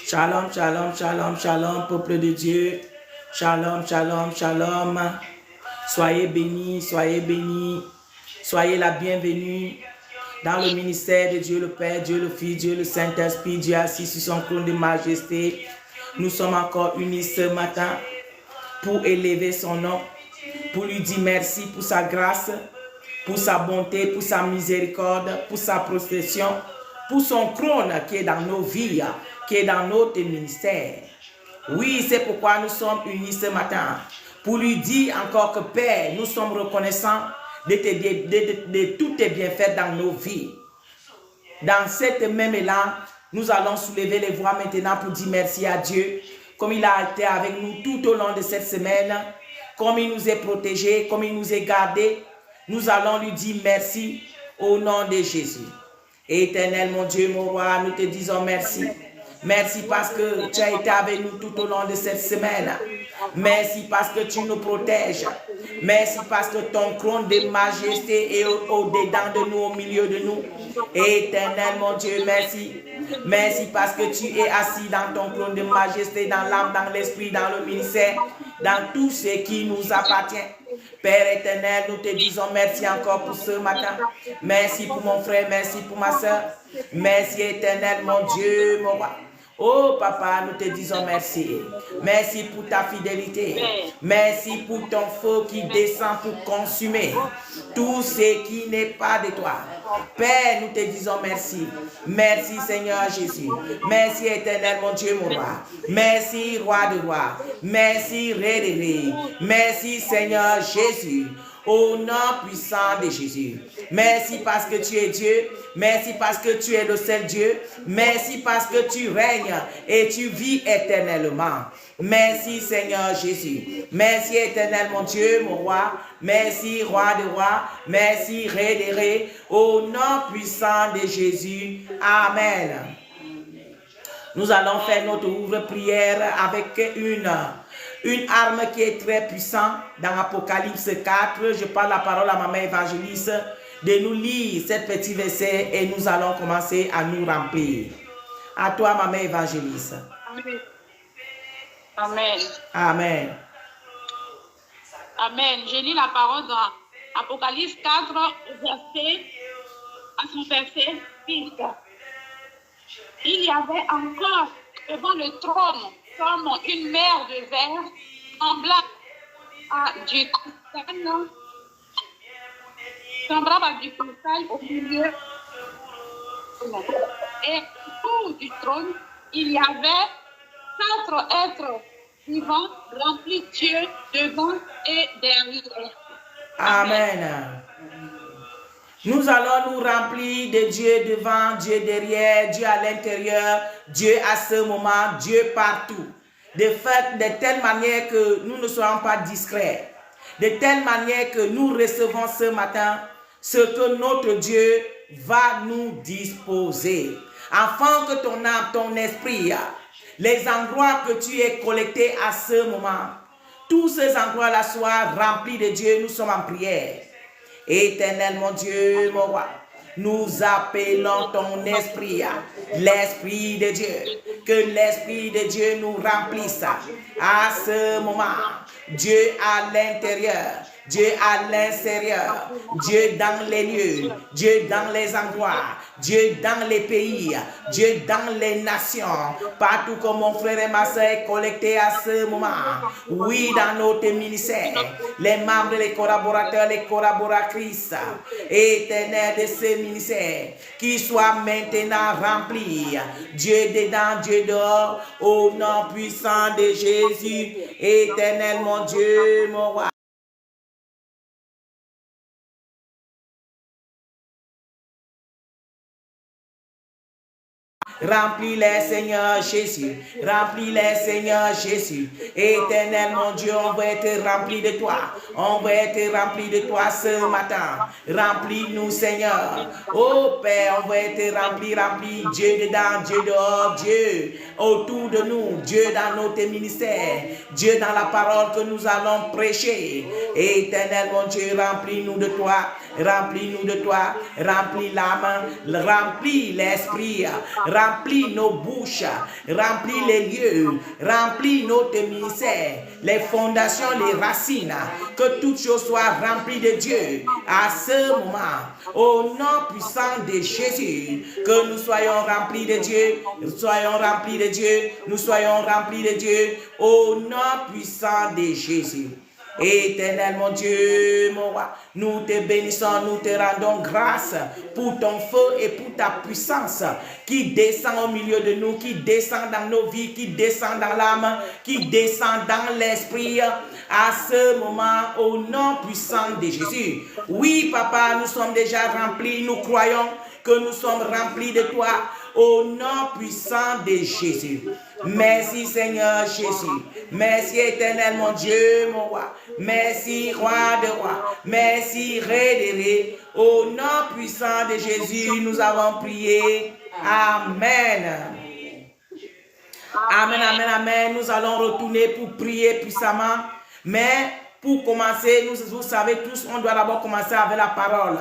Shalom, shalom, shalom, shalom, peuple de Dieu. Shalom, shalom, shalom. Soyez bénis, soyez bénis. Soyez la bienvenue dans le ministère de Dieu le Père, Dieu le Fils, Dieu le Saint-Esprit, Dieu assis sur son trône de majesté. Nous sommes encore unis ce matin pour élever son nom, pour lui dire merci pour sa grâce, pour sa bonté, pour sa miséricorde, pour sa protection, pour son trône qui est dans nos vies, qui est dans notre ministère. Oui, c'est pourquoi nous sommes unis ce matin, pour lui dire encore que Père, nous sommes reconnaissants de tous tes bienfaits dans nos vies. Dans cette même élan, nous allons soulever les voix maintenant pour dire merci à Dieu, comme il a été avec nous tout au long de cette semaine, comme il nous est protégé, comme il nous est gardé. Nous allons lui dire merci au nom de Jésus. Éternel, mon Dieu, mon roi, nous te disons merci. Merci parce que tu as été avec nous tout au long de cette semaine. Merci parce que tu nous protèges. Merci parce que ton trône de majesté est au-dedans de nous, au milieu de nous. Éternel, mon Dieu, merci. Merci parce que tu es assis dans ton trône de majesté, dans l'âme, dans l'esprit, dans le ministère, dans tout ce qui nous appartient. Père éternel, nous te disons merci encore pour ce matin. Merci pour mon frère, merci pour ma soeur. Merci éternel, mon Dieu, mon roi. Oh papa, nous te disons merci. Merci pour ta fidélité. Merci pour ton feu qui descend pour consumer tout ce qui n'est pas de toi. Père, nous te disons merci. Merci Seigneur Jésus. Merci éternel mon Dieu, mon roi. Merci roi de roi. Merci ré de ré. Merci Seigneur Jésus. Au nom puissant de Jésus. Merci parce que tu es Dieu. Merci parce que tu es le seul Dieu. Merci parce que tu règnes et tu vis éternellement. Merci Seigneur Jésus. Merci éternel mon Dieu, mon roi. Merci roi de roi. Merci ré de ré. Au nom puissant de Jésus. Amen. Nous allons faire notre ouvre-prière avec une arme qui est très puissante dans Apocalypse 4. Je parle la parole à maman évangéliste de nous lire cet petit verset et nous allons commencer à nous remplir. À toi, maman évangéliste. Amen. Amen. Amen. Je lis la parole dans Apocalypse 4, à son verset 6. Il y avait encore devant le trône comme une mer de verre semblable à du cristal au milieu. Et autour du trône, il y avait 4 êtres vivants remplis de Dieu devant et derrière. Amen. Nous allons nous remplir de Dieu devant, Dieu derrière, Dieu à l'intérieur, Dieu à ce moment, Dieu partout. De telle manière que nous ne soyons pas discrets. De telle manière que nous recevons ce matin ce que notre Dieu va nous disposer. Afin que ton âme, ton esprit, les endroits que tu es collectés à ce moment, tous ces endroits-là soient remplis de Dieu. Nous sommes en prière. Éternel mon Dieu, mon roi, nous appelons ton esprit, l'esprit de Dieu, que l'esprit de Dieu nous remplisse à ce moment. Dieu à l'intérieur, Dieu à l'extérieur, Dieu dans les lieux, Dieu dans les endroits, Dieu dans les pays, Dieu dans les nations, partout comme mon frère et ma soeur est collecté à ce moment. Oui, dans notre ministère, les membres, les collaborateurs, les collaboratrices, éternels de ce ministère, qui soient maintenant remplis, Dieu dedans, Dieu dehors, au nom puissant de Jésus, éternel mon Dieu, mon roi. Remplis-les, Seigneur Jésus. Remplis-les, Seigneur Jésus. Éternel, mon Dieu, on va être rempli de toi. On va être rempli de toi ce matin. Remplis-nous, Seigneur. Oh Père, on va être rempli. Dieu dedans, Dieu dehors, Dieu autour de nous. Dieu dans notre ministère. Dieu dans la parole que nous allons prêcher. Éternel, mon Dieu, remplis-nous de toi. Remplis-nous de toi. Remplis l'âme. Remplis l'esprit. Remplis remplis nos bouches, remplis les lieux, remplis notre ministère, les fondations, les racines, que toutes choses soient remplies de Dieu à ce moment. Au nom puissant de Jésus, que nous soyons remplis de Dieu, nous soyons remplis de Dieu, nous soyons remplis de Dieu, au nom puissant de Jésus. Éternel mon Dieu, mon roi, nous te bénissons, nous te rendons grâce pour ton feu et pour ta puissance qui descend au milieu de nous, qui descend dans nos vies, qui descend dans l'âme, qui descend dans l'esprit à ce moment au nom puissant de Jésus. Oui, papa, nous sommes déjà remplis, nous croyons que nous sommes remplis de toi au nom puissant de Jésus. Merci Seigneur Jésus. Merci éternel mon Dieu, mon roi. Merci roi de rois. Merci Ré. Au nom puissant de Jésus, nous avons prié. Amen. Amen, amen, amen. Nous allons retourner pour prier puissamment. Mais pour commencer, vous savez tous, on doit d'abord commencer avec la parole.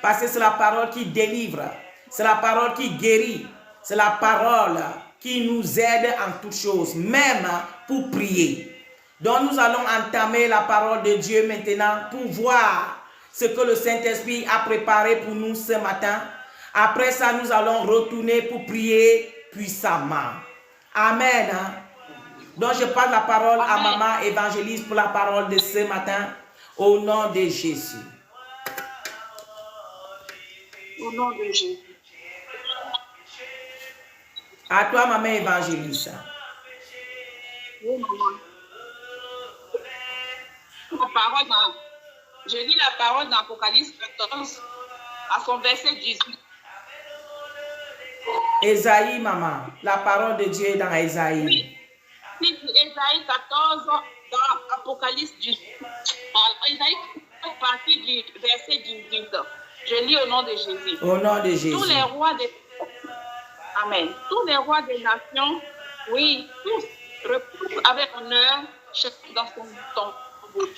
Parce que c'est la parole qui délivre. C'est la parole qui guérit. C'est la parole qui nous aide en toutes choses, même pour prier. Donc nous allons entamer la parole de Dieu maintenant pour voir ce que le Saint-Esprit a préparé pour nous ce matin. Après ça, nous allons retourner pour prier puissamment. Amen. Donc je passe la parole à Maman Évangéliste pour la parole de ce matin au nom de Jésus. Au nom de Jésus. À toi, Maman Évangéliste. Oui, maman. Je lis la parole dans Apocalypse 14 à son verset 18. Ésaïe, maman. La parole de Dieu est dans Ésaïe. Oui. Ésaïe 14 dans Apocalypse 18. Ésaïe fait partie du verset 18. Je lis au nom de Jésus. Au nom de Jésus. Tous les rois des... Amen. Tous les rois des nations, oui, tous reposent avec honneur, chacun dans son tombeau.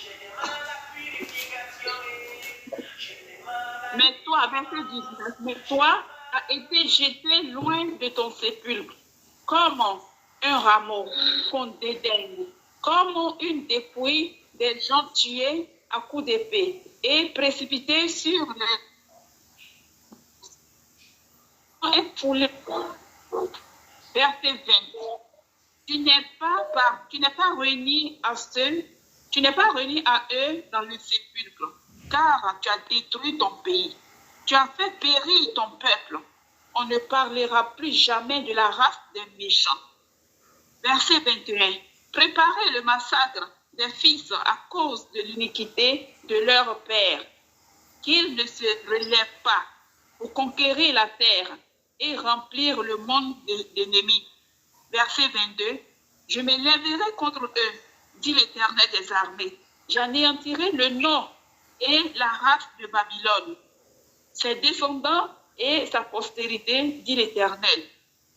Mais toi, verset 19, mais toi as été jeté loin de ton sépulcre, comme un rameau qu'on dédaigne, comme une dépouille des gens tués à coups d'épée et précipités sur les foulé. Verset 20. Tu n'es pas réuni à eux dans le sépulcre, car tu as détruit ton pays. Tu as fait périr ton peuple. On ne parlera plus jamais de la race des méchants. Verset 21. Préparez le massacre des fils à cause de l'iniquité de leur père, qu'ils ne se relèvent pas pour conquérir la terre et remplir le monde d'ennemis. Verset 22. Je me lèverai contre eux, dit l'Éternel des armées. J'anéantirai le nom et la race de Babylone, ses descendants et sa postérité, dit l'Éternel.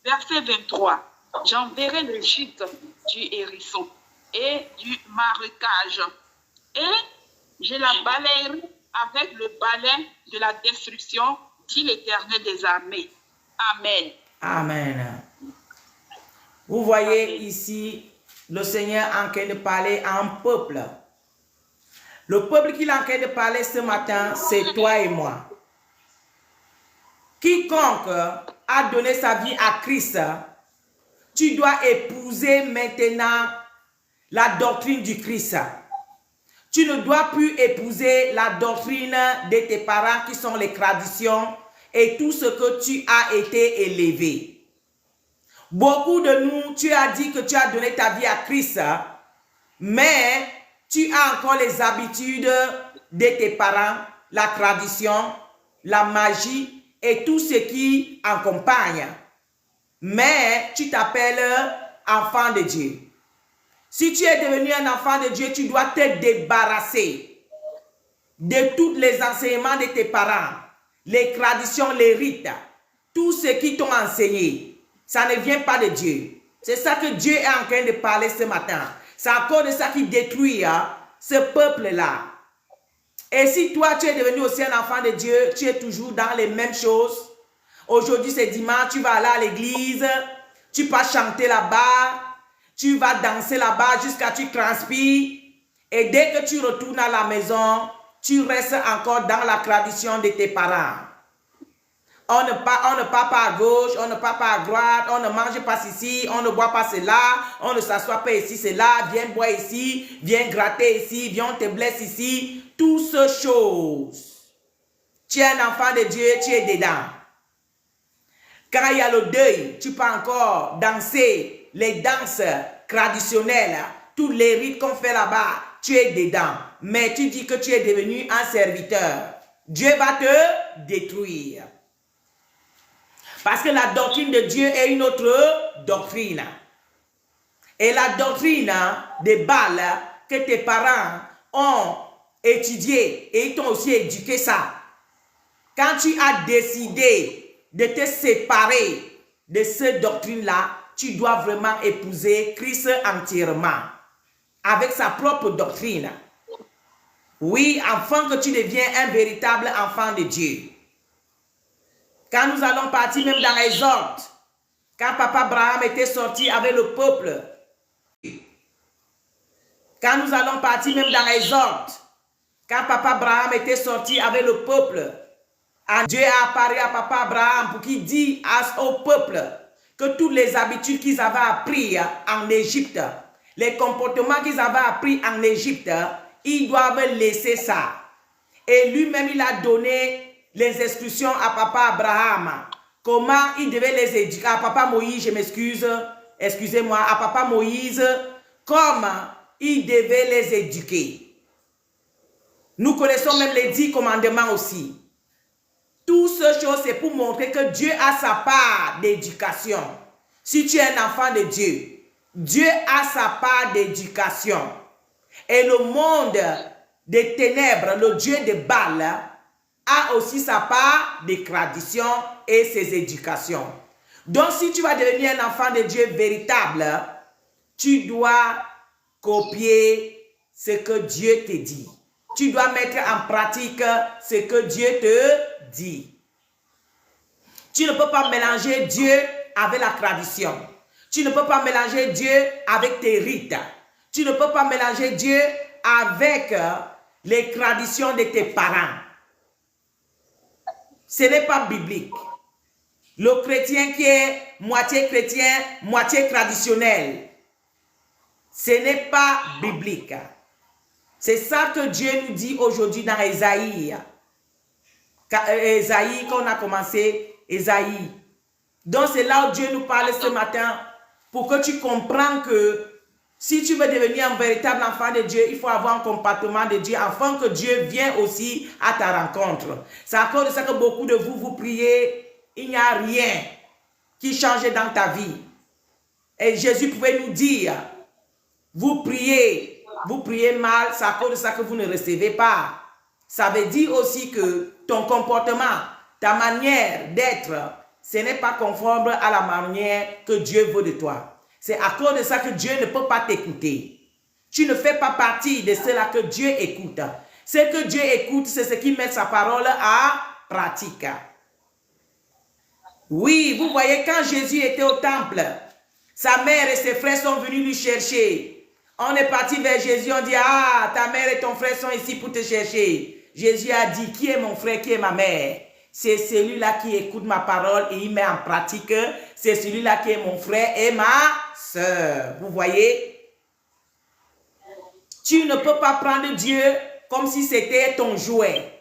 Verset 23. J'enverrai le gîte du hérisson et du marécage, et je la balayerai avec le balai de la destruction, dit l'Éternel des armées. Amen. Amen. Vous voyez ici le Seigneur en train de parler à un peuple. Le peuple qu'il est en train de parler ce matin, c'est toi et moi. Quiconque a donné sa vie à Christ, tu dois épouser maintenant la doctrine du Christ. Tu ne dois plus épouser la doctrine de tes parents qui sont les traditions et tout ce que tu as été élevé. Beaucoup de nous, tu as dit que tu as donné ta vie à Christ, mais tu as encore les habitudes de tes parents, la tradition, la magie et tout ce qui accompagne. Mais tu t'appelles enfant de Dieu. Si tu es devenu un enfant de Dieu, tu dois te débarrasser de tous les enseignements de tes parents, les traditions, les rites, tout ce qui t'ont enseigné. Ça ne vient pas de Dieu. C'est ça que Dieu est en train de parler ce matin. C'est encore de ça qui détruit ce peuple-là. Et si toi, tu es devenu aussi un enfant de Dieu, tu es toujours dans les mêmes choses. Aujourd'hui, c'est dimanche, tu vas aller à l'église, tu vas chanter là-bas, tu vas danser là-bas jusqu'à ce que tu transpires. Et dès que tu retournes à la maison, tu restes encore dans la tradition de tes parents. On ne parle pas à gauche, on ne parle pas à droite, on ne mange pas ici, on ne boit pas cela, on ne s'assoit pas ici, cela, viens boire ici, viens gratter ici, viens on te blesse ici. Toutes ces choses. Tu es un enfant de Dieu, tu es dedans. Quand il y a le deuil, tu peux encore danser les danses traditionnelles, tous les rites qu'on fait là-bas, tu es dedans. Mais tu dis que tu es devenu un serviteur. Dieu va te détruire. Parce que la doctrine de Dieu est une autre doctrine. Et la doctrine de Baal que tes parents ont étudié et ils t'ont aussi éduqué ça. Quand tu as décidé de te séparer de cette doctrine-là, tu dois vraiment épouser Christ entièrement, avec sa propre doctrine. Oui, afin que tu deviens un véritable enfant de Dieu. Quand nous allons partir même dans les ordres, quand Papa Abraham était sorti avec le peuple, quand nous allons partir même dans les ordres, quand Papa Abraham était sorti avec le peuple, Dieu a apparu à Papa Abraham pour qu'il dise au peuple que toutes les habitudes qu'ils avaient appris en Égypte, les comportements qu'ils avaient appris en Égypte, ils doivent laisser ça. Et lui-même, il a donné les instructions à Papa Abraham. Comment il devait les éduquer. À Papa Moïse, je m'excuse, excusez-moi, à Papa Moïse, comment il devait les éduquer. Nous connaissons même les 10 commandements aussi. Toutes ces choses, c'est pour montrer que Dieu a sa part d'éducation. Si tu es un enfant de Dieu, Dieu a sa part d'éducation. Et le monde des ténèbres, le Dieu de Baal, a aussi sa part de tradition et ses éducations. Donc, si tu vas devenir un enfant de Dieu véritable, tu dois copier ce que Dieu te dit. Tu dois mettre en pratique ce que Dieu te dit. Tu ne peux pas mélanger Dieu avec la tradition. Tu ne peux pas mélanger Dieu avec tes rites. Tu ne peux pas mélanger Dieu avec les traditions de tes parents. Ce n'est pas biblique. Le chrétien qui est moitié chrétien, moitié traditionnel, ce n'est pas biblique. C'est ça que Dieu nous dit aujourd'hui dans Ésaïe. Ésaïe, quand on a commencé, Ésaïe. Donc c'est là où Dieu nous parle ce matin pour que tu comprennes que si tu veux devenir un véritable enfant de Dieu, il faut avoir un comportement de Dieu afin que Dieu vienne aussi à ta rencontre. C'est à cause de ça que beaucoup de vous, vous priez, il n'y a rien qui change dans ta vie. Et Jésus pouvait nous dire, vous priez mal, c'est à cause de ça que vous ne recevez pas. Ça veut dire aussi que ton comportement, ta manière d'être, ce n'est pas conforme à la manière que Dieu veut de toi. C'est à cause de ça que Dieu ne peut pas t'écouter. Tu ne fais pas partie de cela que Dieu écoute. Ce que Dieu écoute, c'est ce qui met sa parole en pratique. Oui, vous voyez, quand Jésus était au temple, sa mère et ses frères sont venus lui chercher. On est parti vers Jésus, on dit, ah, ta mère et ton frère sont ici pour te chercher. Jésus a dit, qui est mon frère, qui est ma mère? C'est celui-là qui écoute ma parole et il met en pratique. C'est celui-là qui est mon frère et ma sœur. Vous voyez? Tu ne peux pas prendre Dieu comme si c'était ton jouet.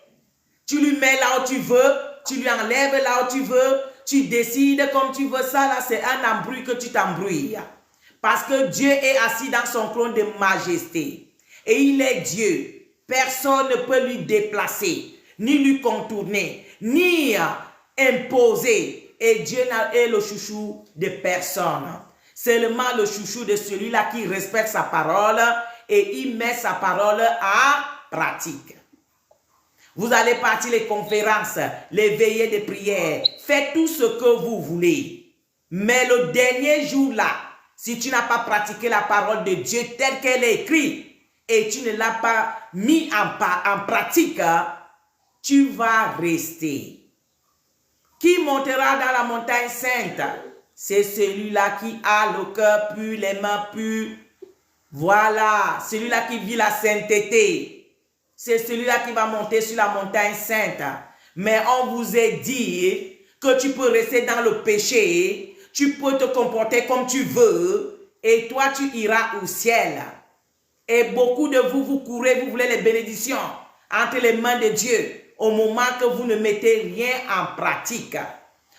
Tu lui mets là où tu veux, tu lui enlèves là où tu veux, tu décides comme tu veux. Ça là, c'est un embrouille que tu t'embrouilles. Parce que Dieu est assis dans son trône de majesté. Et il est Dieu. Personne ne peut lui déplacer, ni lui contourner, ni imposer. Et Dieu est le chouchou de personne. Seulement le chouchou de celui-là qui respecte sa parole et il met sa parole en pratique. Vous allez partir les conférences, les veillées de prière. Faites tout ce que vous voulez. Mais le dernier jour là, si tu n'as pas pratiqué la parole de Dieu telle qu'elle est écrite et tu ne l'as pas mis en pratique, tu vas rester. Qui montera dans la montagne sainte? C'est celui-là qui a le cœur pur, les mains pures. Voilà, celui-là qui vit la sainteté. C'est celui-là qui va monter sur la montagne sainte. Mais on vous a dit que tu peux rester dans le péché, tu peux te comporter comme tu veux, et toi tu iras au ciel. Et beaucoup de vous, vous courez, vous voulez les bénédictions entre les mains de Dieu, au moment que vous ne mettez rien en pratique.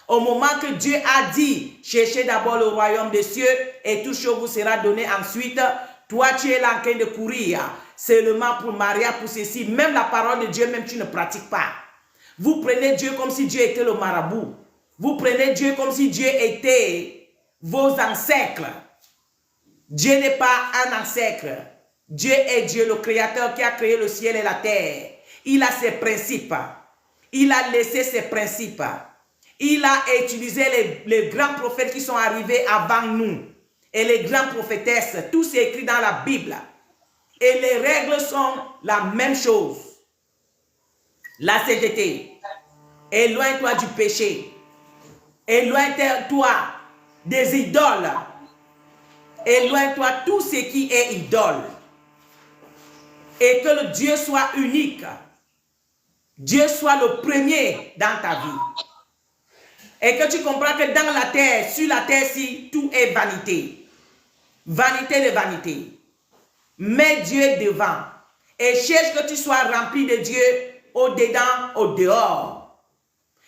Au moment que Dieu a dit, cherchez d'abord le royaume des cieux et tout chose vous sera donné ensuite. Toi, tu es là en train de courir seulement pour Maria, pour ceci. Même la parole de Dieu, même tu ne pratiques pas. Vous prenez Dieu comme si Dieu était le marabout. Vous prenez Dieu comme si Dieu était vos ancêtres. Dieu n'est pas un ancêtre. Dieu est Dieu, le créateur qui a créé le ciel et la terre. Il a ses principes. Il a laissé ses principes. Il a utilisé les grands prophètes qui sont arrivés avant nous. Et les grandes prophétesses. Tout c'est écrit dans la Bible. Et les règles sont la même chose. La sainteté. Éloigne-toi du péché. Éloigne-toi des idoles. Éloigne-toi tout ce qui est idole. Et que le Dieu soit unique. Dieu soit le premier dans ta vie. Et que tu comprends que dans la terre, sur la terre-ci, tout est vanité. Vanité de vanité. Mets Dieu devant. Et cherche que tu sois rempli de Dieu au-dedans, au-dehors.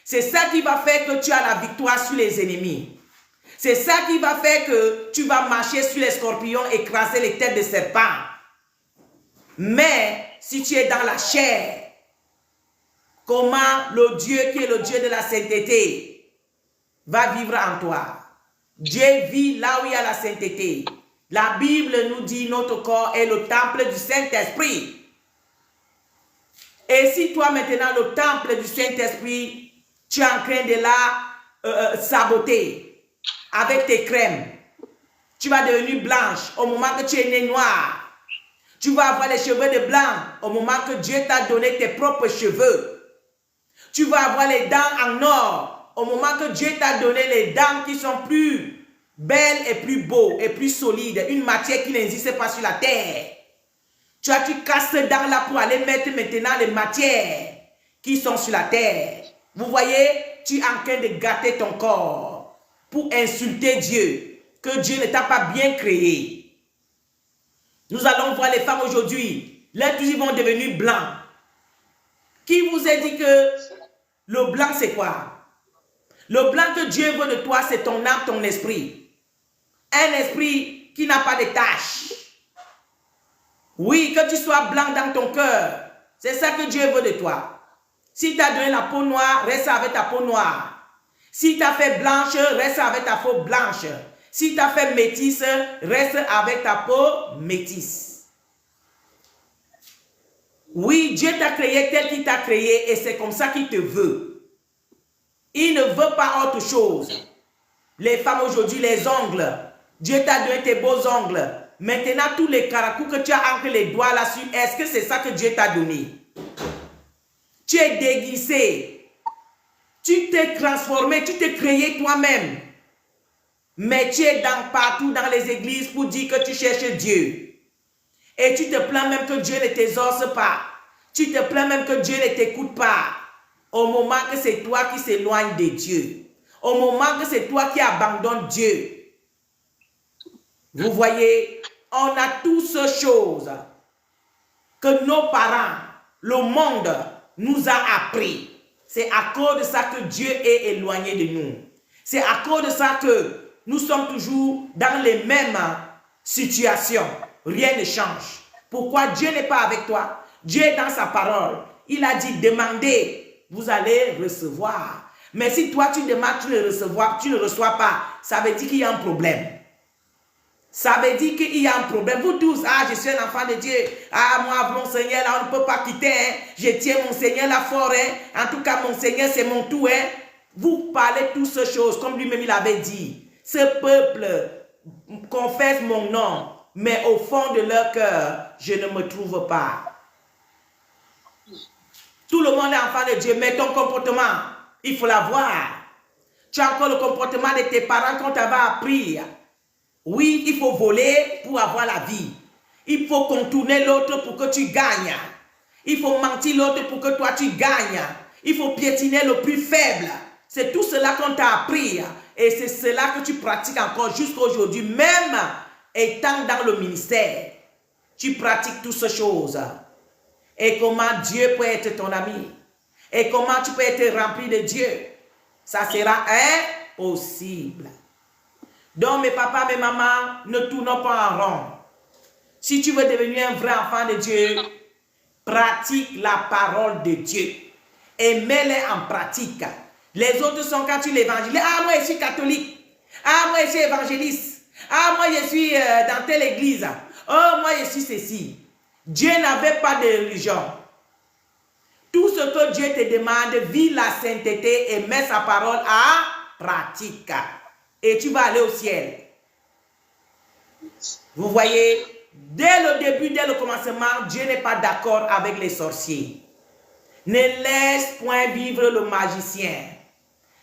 C'est ça qui va faire que tu as la victoire sur les ennemis. C'est ça qui va faire que tu vas marcher sur les scorpions, écraser les têtes de serpents. Mais si tu es dans la chair, comment le Dieu qui est le Dieu de la sainteté va vivre en toi? Dieu vit là où il y a la sainteté. La Bible nous dit notre corps est le temple du Saint-Esprit. Et si toi maintenant le temple du Saint-Esprit, tu es en train de la saboter avec tes crèmes, tu vas devenir blanche au moment que tu es né noir. Tu vas avoir les cheveux de blanc au moment que Dieu t'a donné tes propres cheveux. Tu vas avoir les dents en or au moment que Dieu t'a donné les dents qui sont plus belles et plus beaux et plus solides. Une matière qui n'existe pas sur la terre. Tu casses ces dents-là pour aller mettre maintenant les matières qui sont sur la terre. Vous voyez, tu es en train de gâter ton corps pour insulter Dieu, que Dieu ne t'a pas bien créé. Nous allons voir les femmes aujourd'hui, leurs yeux vont devenir blancs. Qui vous a dit que le blanc c'est quoi? Le blanc que Dieu veut de toi, c'est ton âme, ton esprit. Un esprit qui n'a pas de taches. Oui, que tu sois blanc dans ton cœur. C'est ça que Dieu veut de toi. Si tu as donné la peau noire, reste avec ta peau noire. Si tu as fait blanche, reste avec ta peau blanche. Si tu as fait métisse, reste avec ta peau métisse. Oui, Dieu t'a créé tel qu'il t'a créé et c'est comme ça qu'il te veut. Il ne veut pas autre chose. Les femmes aujourd'hui, les ongles. Dieu t'a donné tes beaux ongles. Maintenant, tous les caracous que tu as entre les doigts là-dessus, est-ce que c'est ça que Dieu t'a donné? Tu es déguisé. Tu t'es transformé, tu t'es créé toi-même. Mais tu es partout dans les églises pour dire que tu cherches Dieu. Et tu te plains même que Dieu ne t'exauce pas. Tu te plains même que Dieu ne t'écoute pas. Au moment que c'est toi qui s'éloigne de Dieu. Au moment que c'est toi qui abandonnes Dieu. Vous voyez, on a toutes ces choses que nos parents, le monde nous a appris. C'est à cause de ça que Dieu est éloigné de nous. C'est à cause de ça que nous sommes toujours dans les mêmes situations. Rien ne change. Pourquoi Dieu n'est pas avec toi? Dieu est dans sa parole. Il a dit, demandez, vous allez recevoir. Mais si toi tu demandes, tu ne reçois pas, ça veut dire qu'il y a un problème. Ça veut dire qu'il y a un problème. Vous tous, je suis un enfant de Dieu. Moi, mon Seigneur, là, on ne peut pas quitter. Hein. Je tiens mon Seigneur là fort. Hein. En tout cas, mon Seigneur, c'est mon tout. Hein. Vous parlez toutes ces choses, comme lui-même il avait dit. Ce peuple confesse mon nom, mais au fond de leur cœur, je ne me trouve pas. Tout le monde est enfant de Dieu, mais ton comportement, il faut l'avoir. Tu as encore le comportement de tes parents qu'on t'avait appris. Oui, il faut voler pour avoir la vie. Il faut contourner l'autre pour que tu gagnes. Il faut mentir l'autre pour que toi tu gagnes. Il faut piétiner le plus faible. C'est tout cela qu'on t'a appris. Et c'est cela que tu pratiques encore jusqu'à aujourd'hui. Même étant dans le ministère, tu pratiques toutes ces choses. Et comment Dieu peut être ton ami? Et comment tu peux être rempli de Dieu? Ça sera impossible. Donc mes papas, mes mamans, ne tournons pas en rond. Si tu veux devenir un vrai enfant de Dieu, pratique la parole de Dieu et mets-les en pratique. Les autres sont quand tu l'évangélises. Ah, moi je suis catholique. Ah, moi je suis évangéliste. Ah, moi je suis dans telle église. Oh, moi je suis ceci. Dieu n'avait pas de religion. Tout ce que Dieu te demande, vis la sainteté et mets sa parole en pratique. Et tu vas aller au ciel. Vous voyez, dès le début, dès le commencement, Dieu n'est pas d'accord avec les sorciers. Ne laisse point vivre le magicien,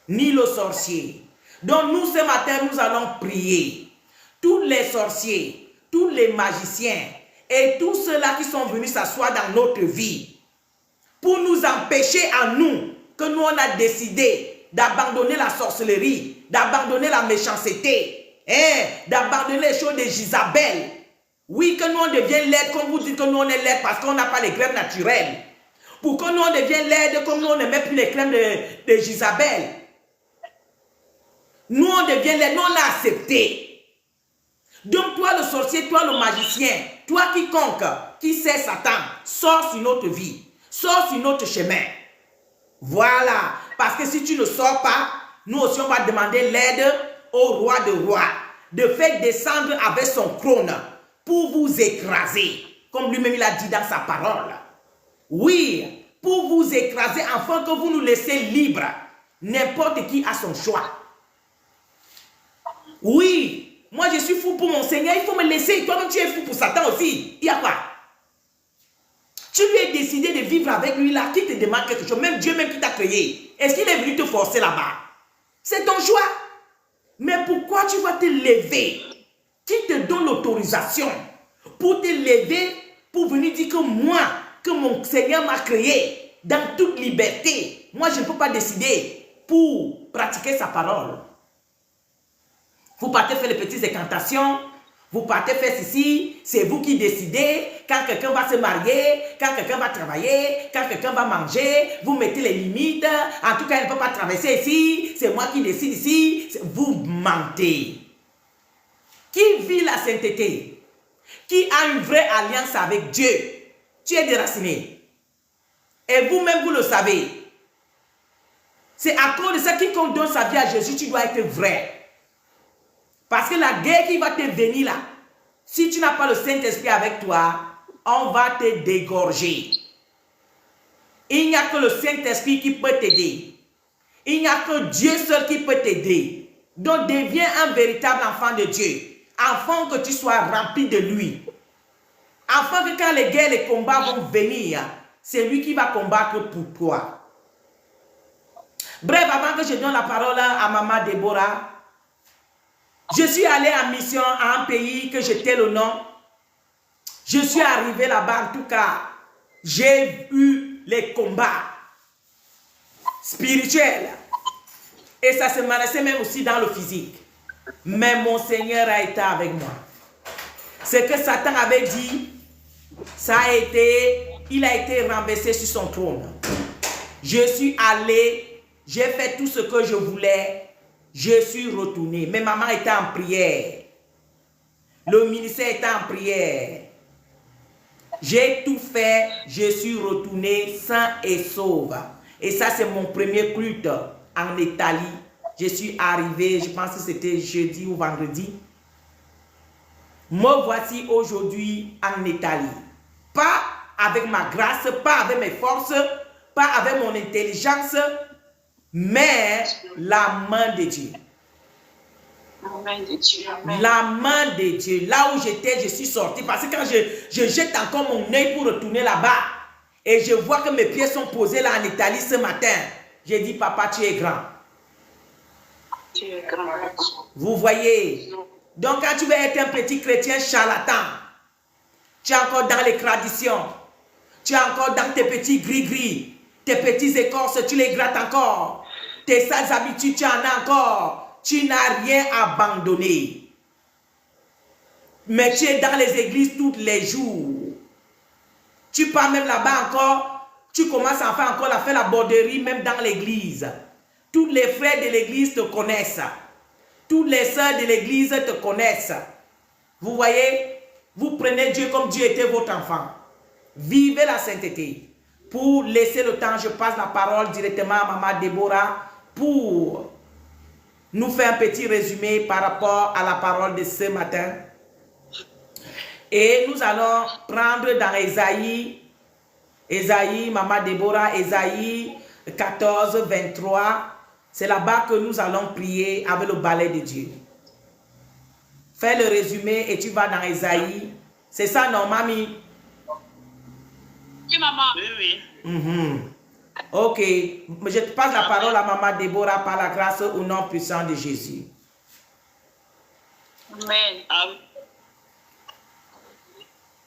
ni le sorcier. Donc nous, ce matin, nous allons prier. Tous les sorciers, tous les magiciens et tous ceux-là qui sont venus s'asseoir dans notre vie pour nous empêcher à nous, que nous on a décidé d'abandonner la sorcellerie, d'abandonner la méchanceté, d'abandonner les choses de Jézabel. Oui, que nous on devienne laid, comme vous dites que nous on est laid parce qu'on n'a pas les crèmes naturelles. Pour que nous on devienne laid, comme nous on ne met plus les crèmes de Jézabel. Nous on devient laid, nous on l'a accepté. Donc toi le sorcier, toi le magicien, toi quiconque qui sait Satan, sors sur notre vie, sors sur notre chemin. Voilà, parce que si tu ne sors pas, nous aussi on va demander l'aide au roi de rois, de faire descendre avec son trône pour vous écraser, comme lui-même il a dit dans sa parole. Oui, pour vous écraser afin que vous nous laissez libres. N'importe qui a son choix. Oui, moi je suis fou pour mon Seigneur, il faut me laisser. Toi-même tu es fou pour Satan aussi. Il y a quoi? Tu lui as décidé de vivre avec lui là, qui te demande quelque chose, même Dieu même qui t'a créé. Est-ce qu'il est venu te forcer là-bas? C'est ton choix. Mais pourquoi tu vas te lever? Qui te donne l'autorisation pour te lever, pour venir dire que moi, que mon Seigneur m'a créé dans toute liberté. Moi, je ne peux pas décider pour pratiquer sa parole. Vous partez faire les petites incantations, vous partez faire ceci, c'est vous qui décidez. Quand quelqu'un va se marier, quand quelqu'un va travailler, quand quelqu'un va manger, vous mettez les limites. En tout cas, elle ne peut pas traverser ici, c'est moi qui décide ici. Vous mentez. Qui vit la sainteté, qui a une vraie alliance avec Dieu, tu es déraciné. Et vous-même, vous le savez. C'est à cause de ça, quiconque donne sa vie à Jésus, tu dois être vrai. Parce que la guerre qui va te venir là, si tu n'as pas le Saint-Esprit avec toi, on va te dégorger. Il n'y a que le Saint-Esprit qui peut t'aider. Il n'y a que Dieu seul qui peut t'aider. Donc deviens un véritable enfant de Dieu. Afin que tu sois rempli de lui. Afin que quand les guerres, les combats vont venir, c'est lui qui va combattre pour toi. Bref, avant que je donne la parole à Maman Déborah, je suis allé en mission à un pays que je tais le nom. Je suis arrivé là-bas, en tout cas, j'ai eu les combats spirituels. Et ça se manifestait même aussi dans le physique. Mais mon Seigneur a été avec moi. Ce que Satan avait dit, il a été renversé sur son trône. Je suis allé, j'ai fait tout ce que je voulais. Je suis retourné. Mes mamans étaient en prière. Le ministère était en prière. J'ai tout fait. Je suis retourné sain et sauve. Et ça, c'est mon premier culte en Italie. Je suis arrivé, je pense que c'était jeudi ou vendredi. Me voici aujourd'hui en Italie. Pas avec ma grâce, pas avec mes forces, pas avec mon intelligence, mais la main de Dieu. La main de Dieu. Amen. La main de Dieu. Là où j'étais, je suis sorti. Parce que quand je jette encore mon œil pour retourner là-bas, et je vois que mes pieds sont posés là en Italie ce matin, j'ai dit, papa, tu es grand. Tu es grand. Vous voyez? Donc quand tu veux être un petit chrétien charlatan, tu es encore dans les traditions, tu es encore dans tes petits gris-gris, tes petites écorces, tu les grattes encore, tes sales habitudes, tu en as encore, tu n'as rien abandonné. Mais tu es dans les églises tous les jours. Tu pars même là-bas encore, tu commences à faire la borderie même dans l'église. Tous les frères de l'église te connaissent. Toutes les sœurs de l'église te connaissent. Vous voyez, vous prenez Dieu comme Dieu était votre enfant. Vivez la sainteté. Pour laisser le temps, je passe la parole directement à Maman Déborah pour nous faire un petit résumé par rapport à la parole de ce matin. Et nous allons prendre dans Ésaïe, Maman Déborah, Ésaïe 14, 23. C'est là-bas que nous allons prier avec le balai de Dieu. Fais le résumé et tu vas dans Ésaïe. C'est ça, non, mamie? Oui, maman. Oui, oui. Ok. Je te passe la parole à Maman Déborah par la grâce au nom puissant de Jésus. Amen.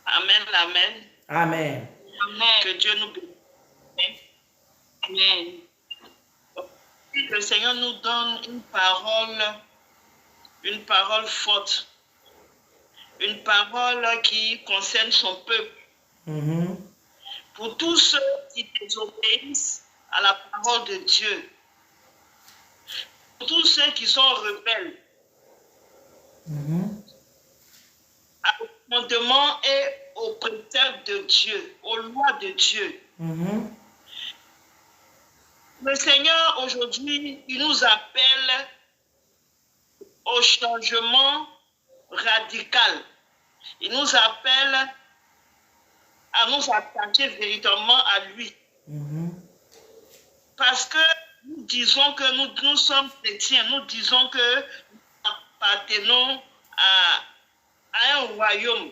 Amen, amen. Amen. Amen. Que Dieu nous bénisse. Amen. Le Seigneur nous donne une parole forte, une parole qui concerne son peuple. Pour tous ceux qui désobéissent à la parole de Dieu, pour tous ceux qui sont rebelles, au commandement et aux préceptes de Dieu, aux lois de Dieu. Le Seigneur, aujourd'hui, il nous appelle au changement radical. Il nous appelle à nous attacher véritablement à lui. Parce que nous disons que nous sommes chrétiens, nous disons que nous appartenons à un royaume,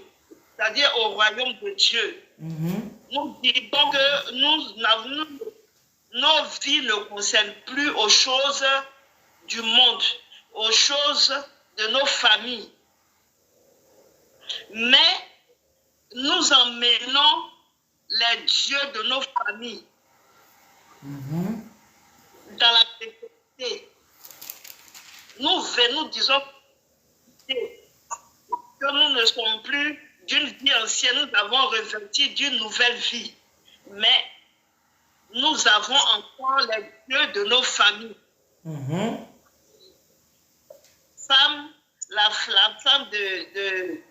c'est-à-dire au royaume de Dieu. Nous disons que nos vies ne concernent plus aux choses du monde, aux choses de nos familles. Mais nous emmenons les dieux de nos familles dans la sécurité. Nous disons que nous ne sommes plus d'une vie ancienne, nous avons revêtu d'une nouvelle vie. Mais nous avons encore les dieux de nos familles. La femme de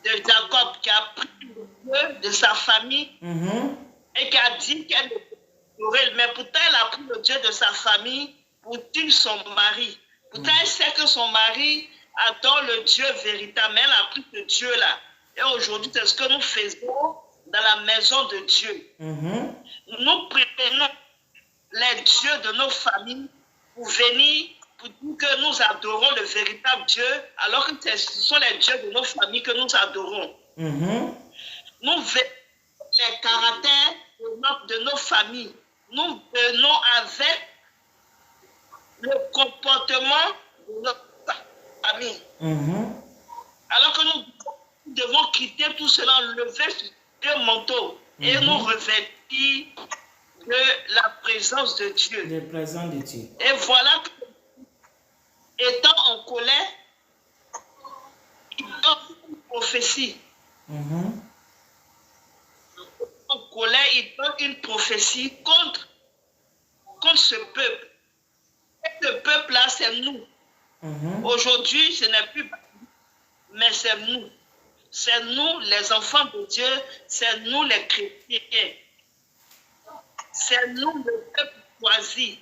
Jacob qui a pris le Dieu de sa famille et qui a dit qu'elle aurait, mais pourtant elle a pris le Dieu de sa famille pour tuer son mari. Pourtant elle sait que son mari adore le Dieu véritable, mais elle a pris ce Dieu-là. Et aujourd'hui, c'est ce que nous faisons dans la maison de Dieu. Nous prenons les dieux de nos familles pour venir, pour dire que nous adorons le véritable Dieu, alors que ce sont les dieux de nos familles que nous adorons. Nous venons les caractères de nos familles. Nous venons avec le comportement de nos familles. Alors que nous devons quitter tout cela, lever le manteau et nous revêtir de la présence de Dieu. De la présence de Dieu. Et voilà que, étant en colère, il donne une prophétie. En colère, il donne une prophétie contre ce peuple. Et ce peuple-là, c'est nous. Aujourd'hui, ce n'est plus mais c'est nous. C'est nous, les enfants de Dieu, c'est nous, les chrétiens. C'est nous, le peuple choisi.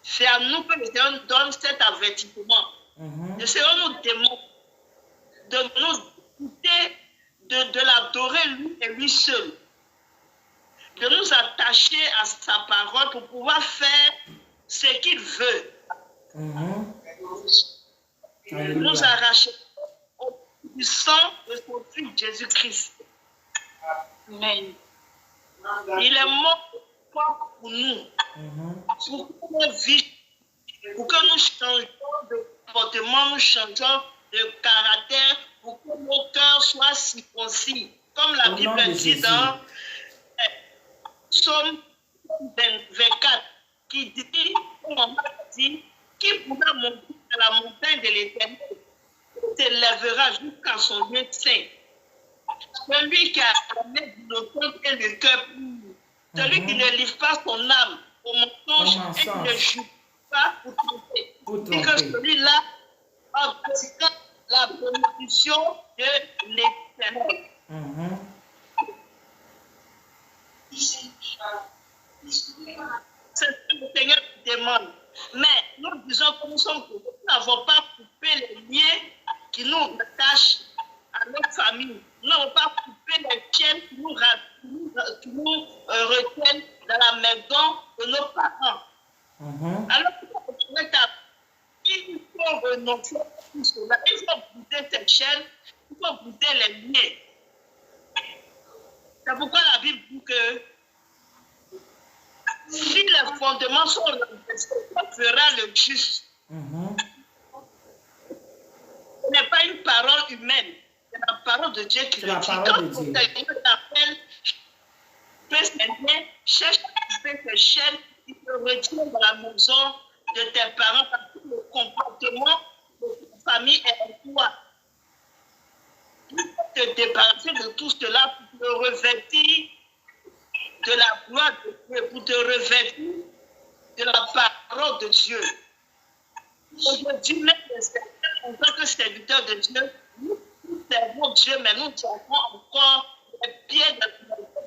C'est à nous que le Seigneur donne cet avertissement. Le Seigneur nous demande de nous quitter, de l'adorer lui et lui seul. De nous attacher à sa parole pour pouvoir faire ce qu'il veut. Nous arracher du sang de son Fils Jésus-Christ. Amen. Il est mort pour nous. Pour que nos vies pour que nous changions de comportement, nous changions de caractère, pour que nos cœurs soient circoncis. Comme la Bible dit dans Psaume 24, qui dit, qui pourra monter à la montagne de l'Éternel, s'élèvera jusqu'à son lieu saint. Celui qui a la main innocente et le cœur pur, celui qui ne livre pas son âme au mensonge et qui ne joue pas pour tromper. Et que celui-là obtient la bénédiction de l'Éternel. C'est ce que le Seigneur demande. Mais nous disons que nous n'avons pas coupé les liens qui nous attachent à notre famille. Nous n'avons pas coupé les chaînes qui nous retiennent dans la maison de nos parents. Alors, il faut renoncer à tout cela. Il faut briser ces chaînes, il faut briser les liens. C'est pourquoi la Bible dit que si les fondements sont renversés, on fera le juste. Ce n'est pas une parole humaine, c'est la parole de Dieu qui le dit. Quand on t'appelle, cherche à couper tes chaînes qui te retiennent dans la maison de tes parents parce que le comportement de ta famille est en toi. Tu peux te débarrasser de tout cela pour te revêtir de la gloire de Dieu, pour te revêtir de la parole de Dieu. Aujourd'hui, même en tant que serviteur de Dieu, nous servons Dieu, mais nous avons encore les pieds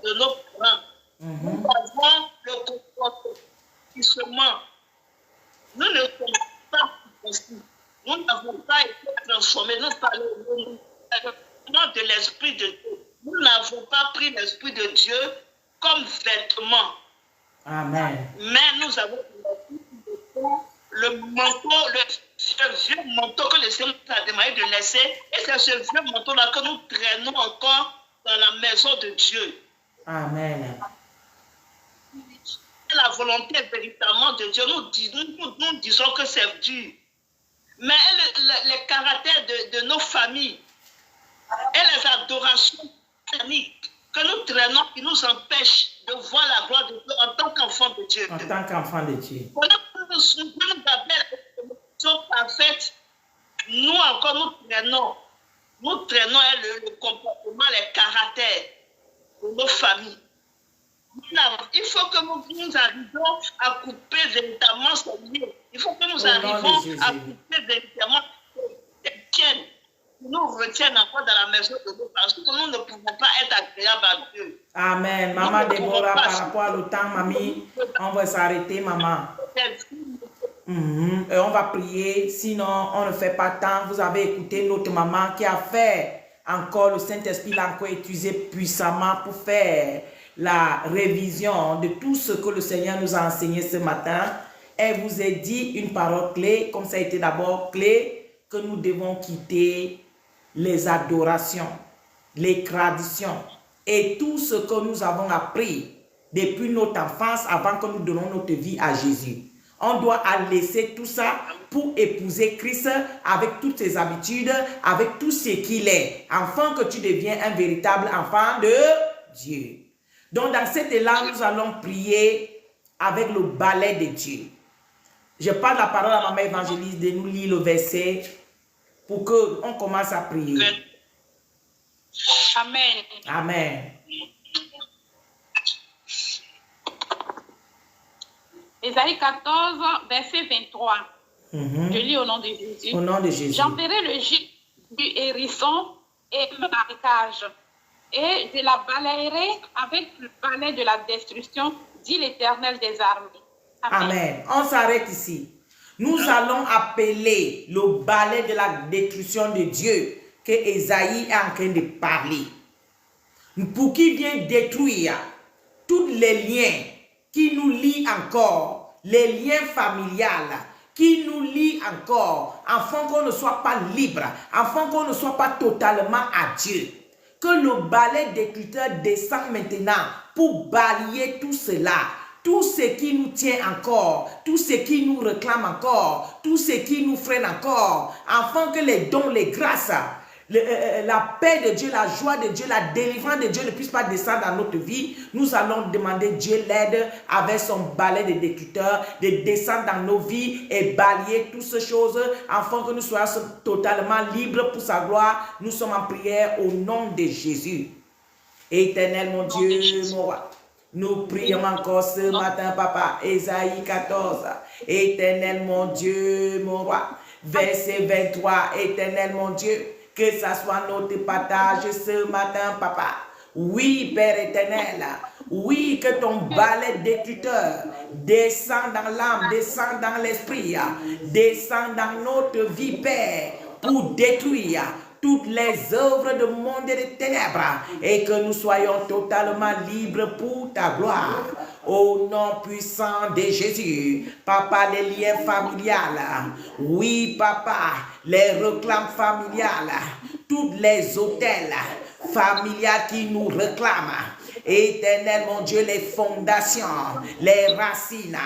de nos parents. Nous avons le comportement. Nous ne sommes pas possibles. Nous n'avons pas été transformés. Nous parlons de l'Esprit de Dieu. Nous n'avons pas pris l'Esprit de Dieu comme vêtement. Amen. Mais nous avons le manteau, ce vieux manteau que le Seigneur nous a demandé de laisser. Et c'est ce vieux manteau-là que nous traînons encore dans la maison de Dieu. Amen. La volonté véritablement de Dieu, nous disons que c'est dur. Mais les caractères de nos familles et les adorations sataniques que nous traînons qui nous empêchent de voir la gloire de Dieu en tant qu'enfant de Dieu. En tant qu'enfant de Dieu. Pendant que nous avons la parfaite, nous encore nous traînons le comportement, les caractères de nos familles. Il faut que nous arrivions à couper véritablement ce lien. Il faut que nous arrivions à couper véritablement les chaînes qui nous retiennent encore dans la maison de Dieu parce que nous ne pouvons pas être agréables à Dieu. Amen. Maman Déborah, par rapport au temps, mamie, on va s'arrêter, maman. Et on va prier, sinon on ne fait pas tant. Vous avez écouté notre maman qui a fait encore, le Saint-Esprit l'a encore utilisé puissamment pour faire la révision de tout ce que le Seigneur nous a enseigné ce matin. Elle vous a dit une parole clé, comme ça a été d'abord clé, que nous devons quitter les adorations, les traditions et tout ce que nous avons appris depuis notre enfance avant que nous donnons notre vie à Jésus. On doit laisser tout ça pour épouser Christ avec toutes ses habitudes, avec tout ce qu'il est, afin que tu deviens un véritable enfant de Dieu. Donc, dans cet élan, nous allons prier avec le balai de Dieu. Je passe la parole à maman évangéliste de nous lire le verset pour qu'on commence à prier. Amen. Amen. Ésaïe 14, verset 23. Je lis au nom de Jésus. Au nom de Jésus. J'enverrai le gîte du hérisson et le marécage, et je la balayerai avec le balai de la destruction, dit l'Éternel des armées. Amen. Amen. On s'arrête ici. Nous allons appeler le balai de la destruction de Dieu que Ésaïe est en train de parler. Pour qu'il vienne détruire tous les liens qui nous lient encore, les liens familiales, qui nous lient encore, afin qu'on ne soit pas libre, afin qu'on ne soit pas totalement à Dieu. Que le balai destructeur descende maintenant pour balayer tout cela, tout ce qui nous tient encore, tout ce qui nous réclame encore, tout ce qui nous freine encore, afin que les dons, les grâces, la paix de Dieu, la joie de Dieu, la délivrance de Dieu ne puisse pas descendre dans notre vie. Nous allons demander Dieu l'aide avec son balai de détructeur de descendre dans nos vies et balayer toutes ces choses afin que nous soyons totalement libres pour sa gloire. Nous sommes en prière au nom de Jésus. Éternel mon Dieu, mon roi. Nous prions encore ce matin, papa. Ésaïe 14. Éternel mon Dieu, mon roi. Verset 23. Éternel mon Dieu. Que ça soit notre partage ce matin, papa. Oui, Père éternel. Oui, que ton balai détructeur descend dans l'âme, descend dans l'esprit, descend dans notre vie, Père, pour détruire toutes les œuvres du monde et des ténèbres et que nous soyons totalement libres pour ta gloire. Au nom puissant de Jésus, papa, les liens familiales, oui, papa, les réclames familiales, toutes les hôtels familiales qui nous réclament. Éternel mon Dieu, les fondations, les racines,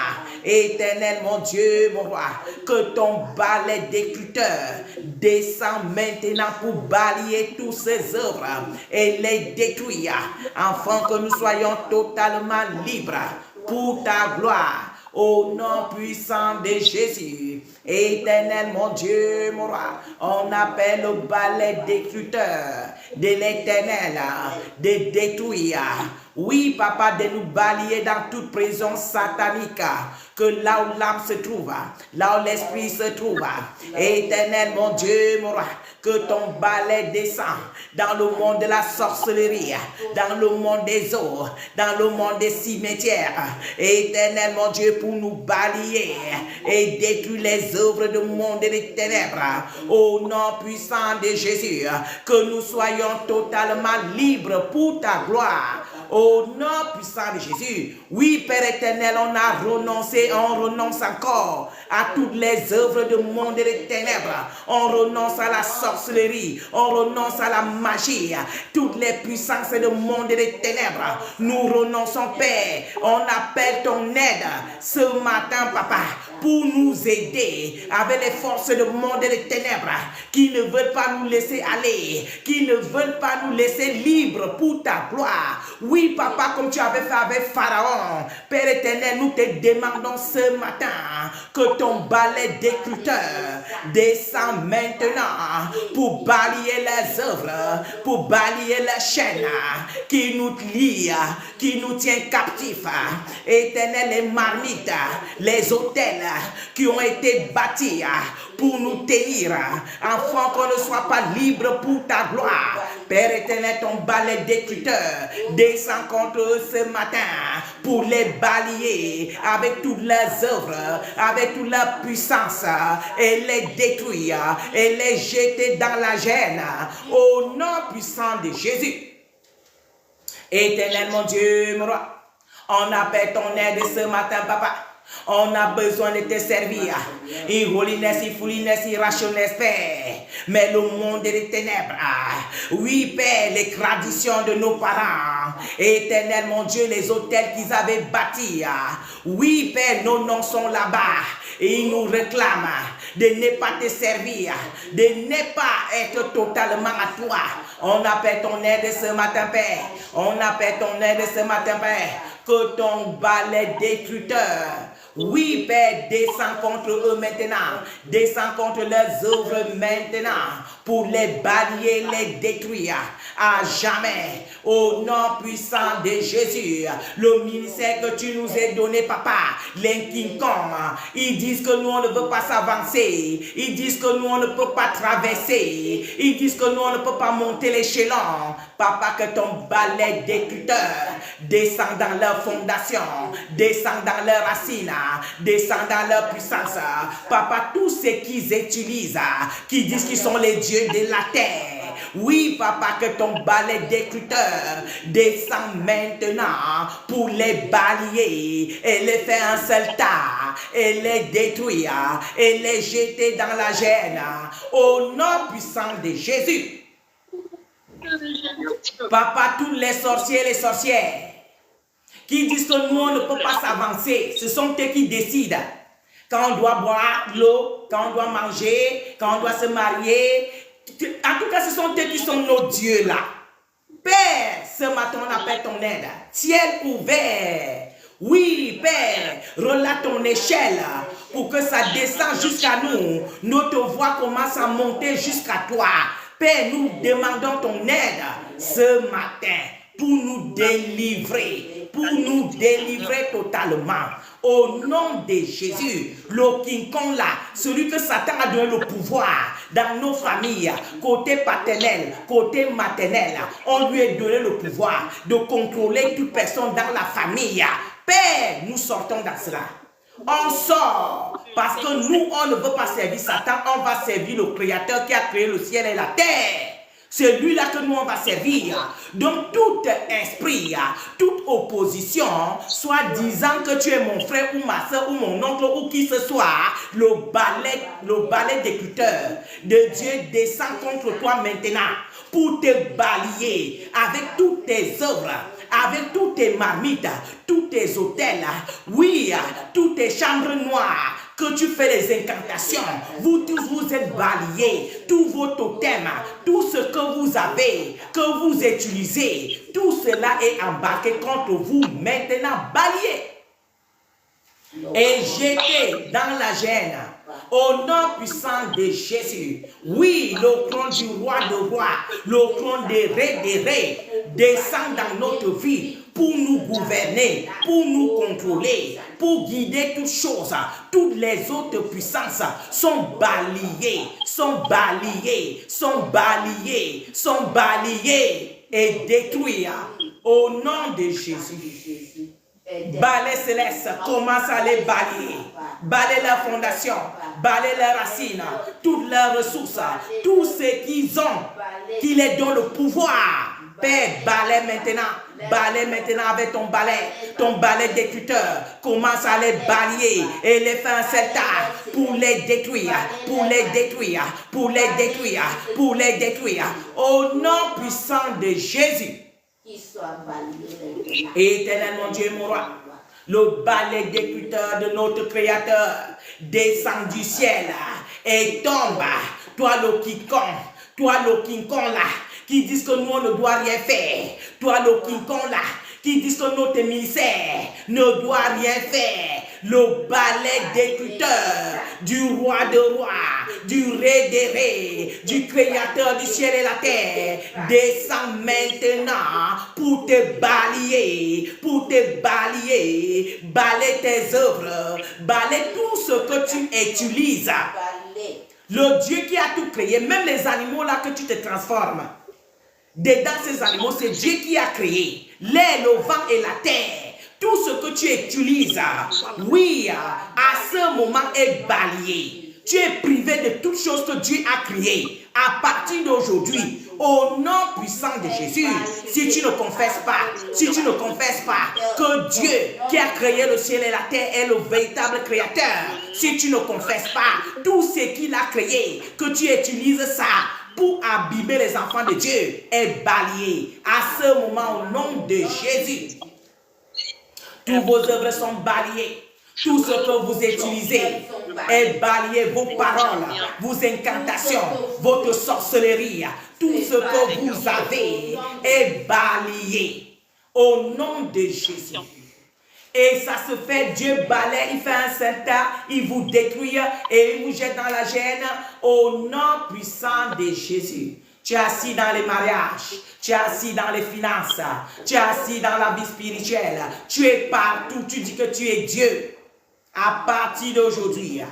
éternel mon Dieu, mon roi, que ton balai détructeur descend maintenant pour balayer toutes ces œuvres et les détruire, afin que nous soyons totalement libres pour ta gloire. Au nom puissant de Jésus, éternel mon Dieu, mon roi, on appelle le balai détructeur de l'éternel, de détruire. Oui, papa, de nous balayer dans toute prison satanique, que là où l'âme se trouve, là où l'esprit se trouve. Éternel mon Dieu, mon roi, que ton balai descend dans le monde de la sorcellerie, dans le monde des eaux, dans le monde des cimetières. Éternel mon Dieu, pour nous balayer et détruire les œuvres du monde et des ténèbres. Au nom puissant de Jésus, que nous soyons totalement libres pour ta gloire. Au nom puissant de Jésus, oui, Père éternel, on a renoncé, on renonce encore à toutes les œuvres du monde et des ténèbres. On renonce à la sorcellerie, on renonce à la magie, toutes les puissances du monde et des ténèbres. Nous renonçons, Père. On appelle ton aide ce matin, papa, pour nous aider avec les forces du monde et des ténèbres qui ne veulent pas nous laisser aller, qui ne veulent pas nous laisser libres pour ta gloire. Oui, papa, comme tu avais fait avec Pharaon, Père éternel, nous te demandons ce matin que ton balai détructeur descend maintenant pour balayer les œuvres, pour balayer les chaînes qui nous lient, qui nous tiennent captifs. Éternel, les marmites, les hôtels qui ont été bâtis pour nous tenir, afin qu'on ne soit pas libre pour ta gloire. Père éternel, ton balai détructeur descend contre eux ce matin pour les balayer avec toutes leurs œuvres, avec toute leur puissance, et les détruire et les jeter dans la gêne au nom puissant de Jésus. Éternel mon Dieu, mon roi, on appelle ton aide ce matin, papa. On a besoin de te servir. Il holiness, il fouliness, il rationesse, Père. Mais le monde des ténèbres, oui, Père, les traditions de nos parents, éternel mon Dieu, les hôtels qu'ils avaient bâtis, oui, Père, nos noms sont là-bas. Et ils nous réclament de ne pas te servir, de ne pas être totalement à toi. On appelle ton aide ce matin, Père. On appelle ton aide ce matin, Père. Que ton balai détructeur, oui, Père, descend contre eux maintenant, descend contre leurs œuvres maintenant, pour les balayer, les détruire à jamais. Au nom puissant de Jésus, le ministère que tu nous as donné, papa, l'inquincom, ils disent que nous, on ne veut pas s'avancer, ils disent que nous, on ne peut pas traverser, ils disent que nous, on ne peut pas monter l'échelon. Papa, que ton balai détructeur descend dans leur fondation, descend dans leurs racines, descend dans leur puissance. Papa, tout ce qu'ils utilisent, qui disent qu'ils sont les dieux de la terre, oui, papa, que ton balai détructeur descend maintenant pour les balayer et les faire un seul tas et les détruire et les jeter dans la gêne au nom puissant de Jésus. Papa, tous les sorciers et les sorcières qui disent que nous, on ne peut pas s'avancer. Ce sont eux qui décident. Quand on doit boire l'eau, quand on doit manger, quand on doit se marier. En tout cas, ce sont eux qui sont nos dieux là. Père, ce matin, on appelle ton aide. Ciel ouvert. Oui, Père, relate ton échelle pour que ça descende jusqu'à nous. Notre voix commence à monter jusqu'à toi. Père, nous demandons ton aide ce matin pour nous délivrer totalement. Au nom de Jésus, le King Kong là, celui que Satan a donné le pouvoir dans nos familles, côté paternel, côté maternel, on lui a donné le pouvoir de contrôler toute personne dans la famille. Père, nous sortons dans cela. On sort parce que nous, on ne veut pas servir Satan, on va servir le Créateur qui a créé le ciel et la terre. C'est lui-là que nous, on va servir. Donc, tout esprit, toute opposition, soit disant que tu es mon frère ou ma soeur ou mon oncle ou qui que ce soit, le balai d'écouteur de Dieu descend contre toi maintenant pour te balayer avec toutes tes œuvres, avec toutes tes marmites, tous tes hôtels, oui, toutes tes chambres noires, que tu fais les incantations, vous tous vous êtes balayés, tous vos totems, tout ce que vous avez, que vous utilisez, tout cela est embarqué contre vous, maintenant balayé et jeté dans la gêne. Au nom puissant de Jésus, oui, le trône du roi de rois, le trône des reins, descend dans notre vie pour nous gouverner, pour nous contrôler, pour guider toutes choses. Toutes les autres puissances sont balayées, sont balayées, sont balayées, sont balayées et détruites au nom de Jésus. Balai céleste commence à les balayer. Balayer leur fondation, balayer leurs racines, toutes leurs ressources, tout ce qu'ils ont, qui les donne le pouvoir. Père, balaye maintenant avec ton balai d'écouteur. Commence à les balayer et les faire un seul tas pour les détruire, pour les détruire, pour les détruire, pour les détruire. Au nom puissant de Jésus. Éternel mon Dieu, mon roi, le balai d'écouteur de notre Créateur descend du ciel et tombe. Toi le King Kong là, qui disent que nous on ne doit rien faire. Toi le King Kong là, qui disent que notre ministère ne doit rien faire. Le balai d'écouteur du roi de rois, du ré des rés, du créateur du ciel et la terre, descend maintenant pour te balayer, balayer tes œuvres, balayer tout ce que tu utilises. Le Dieu qui a tout créé, même les animaux là que tu te transformes, dedans ces animaux, c'est Dieu qui a créé l'air, le vent et la terre. Tout ce que tu utilises, oui, à ce moment est balayé. Tu es privé de toutes choses que Dieu a créées. À partir d'aujourd'hui, au nom puissant de Jésus, si tu ne confesses pas, que Dieu qui a créé le ciel et la terre est le véritable créateur, si tu ne confesses pas tout ce qu'il a créé, que tu utilises ça pour abîmer les enfants de Dieu, est balayé. À ce moment, au nom de Jésus, toutes vos œuvres sont balayées. Tout ce que vous utilisez est balayé. Vos paroles, vos incantations, votre sorcellerie, tout ce que vous avez est balayé. Au nom de Jésus. Et ça se fait, Dieu balaye, il fait un saint tas, il vous détruit et il vous jette dans la gêne. Au nom puissant de Jésus. Tu es assis dans les mariages, tu es assis dans les finances, tu es assis dans la vie spirituelle, tu es partout, tu dis que tu es Dieu. À partir d'aujourd'hui,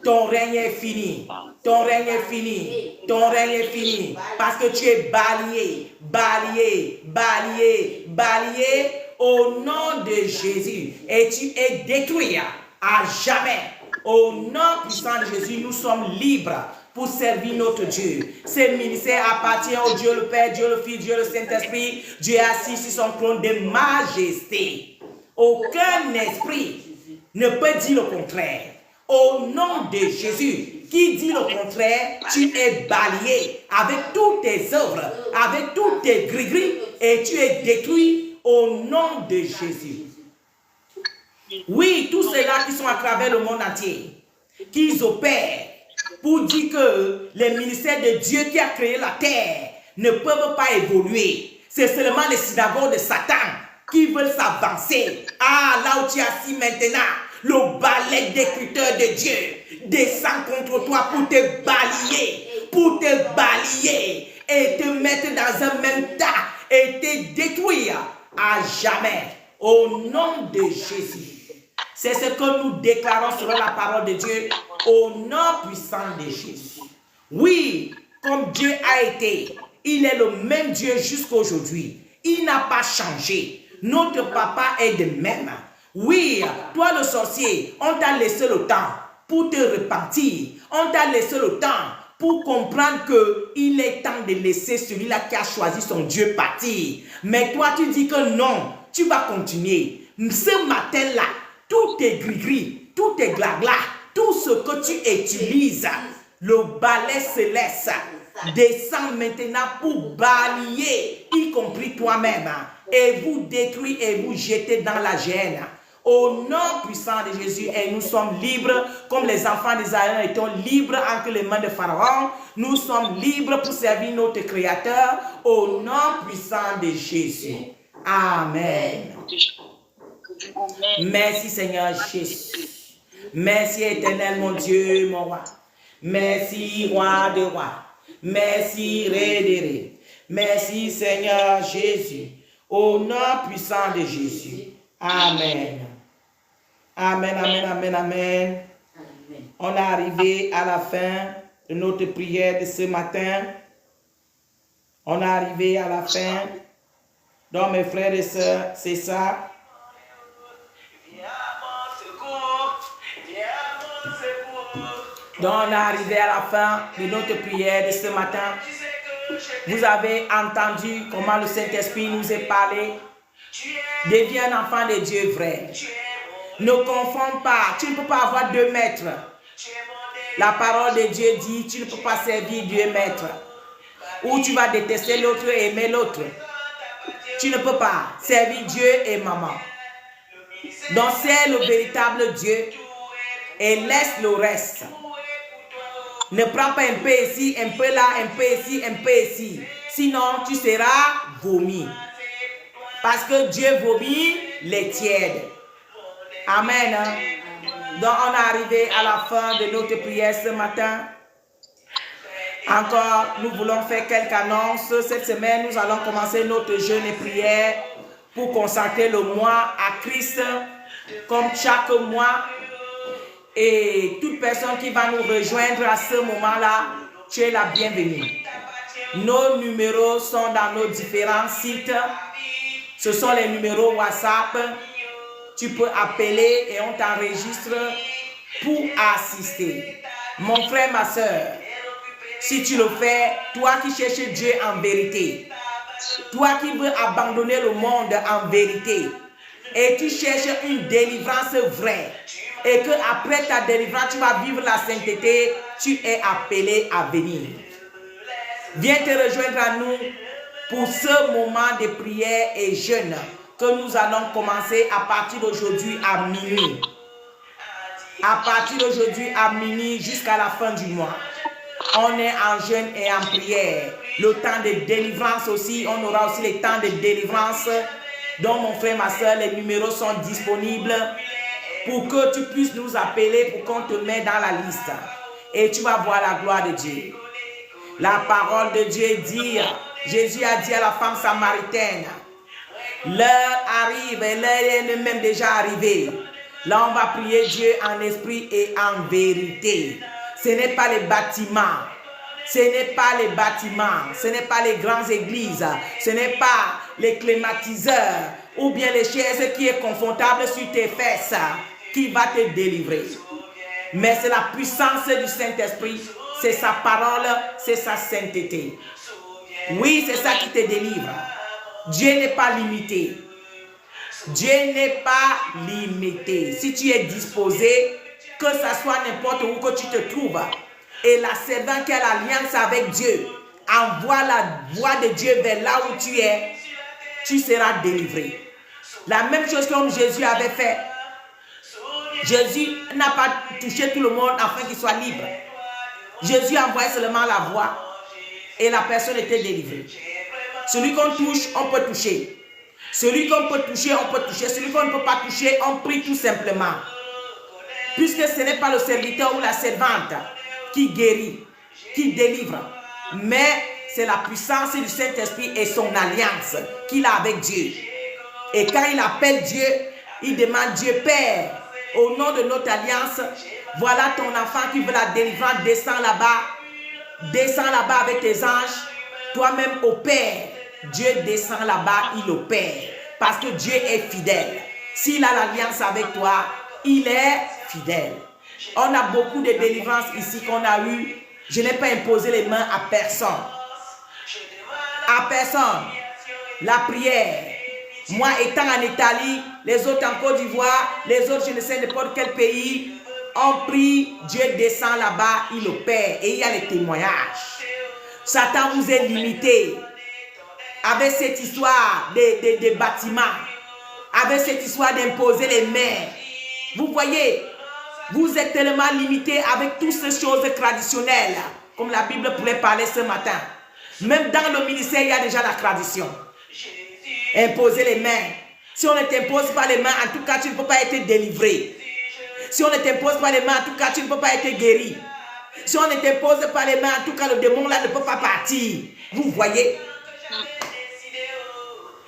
ton règne est fini, ton règne est fini, ton règne est fini, parce que tu es balayé, balayé, balayé, balayé au nom de Jésus et tu es détruit à jamais. Au nom puissant de Jésus, nous sommes libres pour servir notre Dieu. Ce ministère appartient au Dieu le Père, Dieu le Fils, Dieu le Saint-Esprit. Dieu est assis sur son trône de majesté. Aucun esprit ne peut dire le contraire. Au nom de Jésus, qui dit le contraire, tu es balayé avec toutes tes œuvres, avec toutes tes gris-gris, et tu es détruit au nom de Jésus. Oui, tous ceux-là qui sont à travers le monde entier, qui opèrent pour dire que les ministères de Dieu qui a créé la terre ne peuvent pas évoluer. C'est seulement les synagogues de Satan qui veulent s'avancer. Ah, là où tu es assis maintenant, le balai d'écriture de Dieu descend contre toi pour te balayer et te mettre dans un même tas et te détruire à jamais au nom de Jésus. C'est ce que nous déclarons selon la parole de Dieu au nom puissant de Jésus. Oui, comme Dieu a été, il est le même Dieu jusqu'aujourd'hui. Il n'a pas changé. Notre papa est de même. Oui, toi le sorcier, on t'a laissé le temps pour te repentir. On t'a laissé le temps pour comprendre qu'il est temps de laisser celui-là qui a choisi son Dieu partir. Mais toi, tu dis que non, tu vas continuer. Ce matin-là, tout est gris-gris, tout est glagla, tout ce que tu utilises, le balai céleste descend maintenant pour balayer, y compris toi-même, et vous détruire et vous jeter dans la gêne. Au nom puissant de Jésus, et nous sommes libres, comme les enfants d'Israël étant libres entre les mains de Pharaon, nous sommes libres pour servir notre Créateur, au nom puissant de Jésus. Amen. Merci Seigneur Jésus. Merci éternel mon Dieu, mon roi. Merci roi de rois. Merci ré de ré. Merci Seigneur Jésus. Au nom puissant de Jésus. Amen. Amen, amen, amen, amen. On est arrivé à la fin de notre prière de ce matin. On est arrivé à la fin. Donc mes frères et sœurs, c'est ça. Donc on est arrivé à la fin de notre prière de ce matin. Vous avez entendu comment le Saint-Esprit nous a parlé. Deviens un enfant de Dieu vrai. Ne confonds pas. Tu ne peux pas avoir 2 maîtres. La parole de Dieu dit, tu ne peux pas servir 2 maîtres. Ou tu vas détester l'autre et aimer l'autre. Tu ne peux pas servir Dieu et maman. Donc c'est le véritable Dieu et laisse le reste. Ne prends pas un peu ici, un peu là, un peu ici, un peu ici. Sinon, tu seras vomi. Parce que Dieu vomit les tièdes. Amen. Donc, on est arrivé à la fin de notre prière ce matin. Encore, nous voulons faire quelques annonces. Cette semaine, nous allons commencer notre jeûne et prière pour consacrer le mois à Christ, comme chaque mois. Et toute personne qui va nous rejoindre à ce moment-là, tu es la bienvenue. Nos numéros sont dans nos différents sites. Ce sont les numéros WhatsApp. Tu peux appeler et on t'enregistre pour assister. Mon frère, ma soeur, si tu le fais, toi qui cherches Dieu en vérité, toi qui veux abandonner le monde en vérité, et tu cherches une délivrance vraie, et que après ta délivrance, tu vas vivre la sainteté, tu es appelé à venir. Viens te rejoindre à nous pour ce moment de prière et jeûne que nous allons commencer à partir d'aujourd'hui à minuit. À partir d'aujourd'hui à minuit jusqu'à la fin du mois. On est en jeûne et en prière. Le temps de délivrance aussi, on aura aussi les temps de délivrance. Donc mon frère, ma soeur, les numéros sont disponibles pour que tu puisses nous appeler pour qu'on te mette dans la liste. Et tu vas voir la gloire de Dieu. La parole de Dieu dit, Jésus a dit à la femme samaritaine, l'heure arrive et l'heure est même déjà arrivée. Là, on va prier Dieu en esprit et en vérité. Ce n'est pas les bâtiments. Ce n'est pas les bâtiments. Ce n'est pas les grandes églises. Ce n'est pas les climatiseurs ou bien les chaises qui est confortable sur tes fesses qui va te délivrer. Mais c'est la puissance du Saint-Esprit. C'est sa parole, c'est sa sainteté. Oui, c'est ça qui te délivre. Dieu n'est pas limité. Dieu n'est pas limité. Si tu es disposé, que ce soit n'importe où que tu te trouves, et la servante qui a l'alliance avec Dieu, envoie la voix de Dieu vers là où tu es, tu seras délivré. La même chose comme Jésus avait fait. Jésus n'a pas touché tout le monde afin qu'il soit libre. Jésus a envoyé seulement la voix et la personne était délivrée. Celui qu'on touche, on peut toucher. Celui qu'on peut toucher, on peut toucher. Celui qu'on ne peut pas toucher, on prie tout simplement. Puisque ce n'est pas le serviteur ou la servante qui guérit, qui délivre, mais c'est la puissance du Saint-Esprit et son alliance qu'il a avec Dieu. Et quand il appelle Dieu, il demande Dieu, Père, au nom de notre alliance, voilà ton enfant qui veut la délivrance, descends là-bas avec tes anges, toi-même opère. Dieu descend là-bas, il opère, parce que Dieu est fidèle. S'il a l'alliance avec toi, il est fidèle. On a beaucoup de délivrances ici qu'on a eu. Je n'ai pas imposé les mains à personne. À personne. La prière. Moi étant en Italie, les autres en Côte d'Ivoire, les autres je ne sais n'importe quel pays, on prie, Dieu descend là-bas, il opère et il y a les témoignages. Satan vous est limité avec cette histoire des bâtiments, avec cette histoire d'imposer les mains. Vous voyez, vous êtes tellement limité avec toutes ces choses traditionnelles, comme la Bible pourrait parler ce matin. Même dans le ministère, il y a déjà la tradition. Imposer les mains. Si on ne t'impose pas les mains, en tout cas, tu ne peux pas être délivré. Si on ne t'impose pas les mains, en tout cas, tu ne peux pas être guéri. Si on ne t'impose pas les mains, en tout cas, le démon là ne peut pas partir. Vous voyez?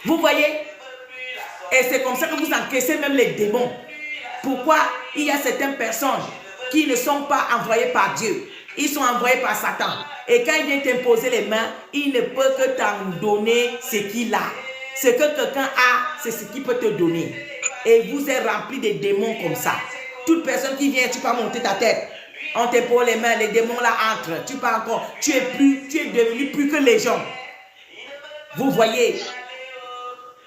Vous voyez? Et c'est comme ça que vous encaissez même les démons. Pourquoi il y a certaines personnes qui ne sont pas envoyées par Dieu? Ils sont envoyés par Satan. Et quand il vient t'imposer les mains, il ne peut que t'en donner ce qu'il a. Ce que quelqu'un a, c'est ce qu'il peut te donner. Et vous êtes rempli de démons comme ça. Toute personne qui vient, tu peux monter ta tête. On t'impose les mains, les démons là entrent. Tu peux encore. Tu es devenu plus que légion. Vous voyez?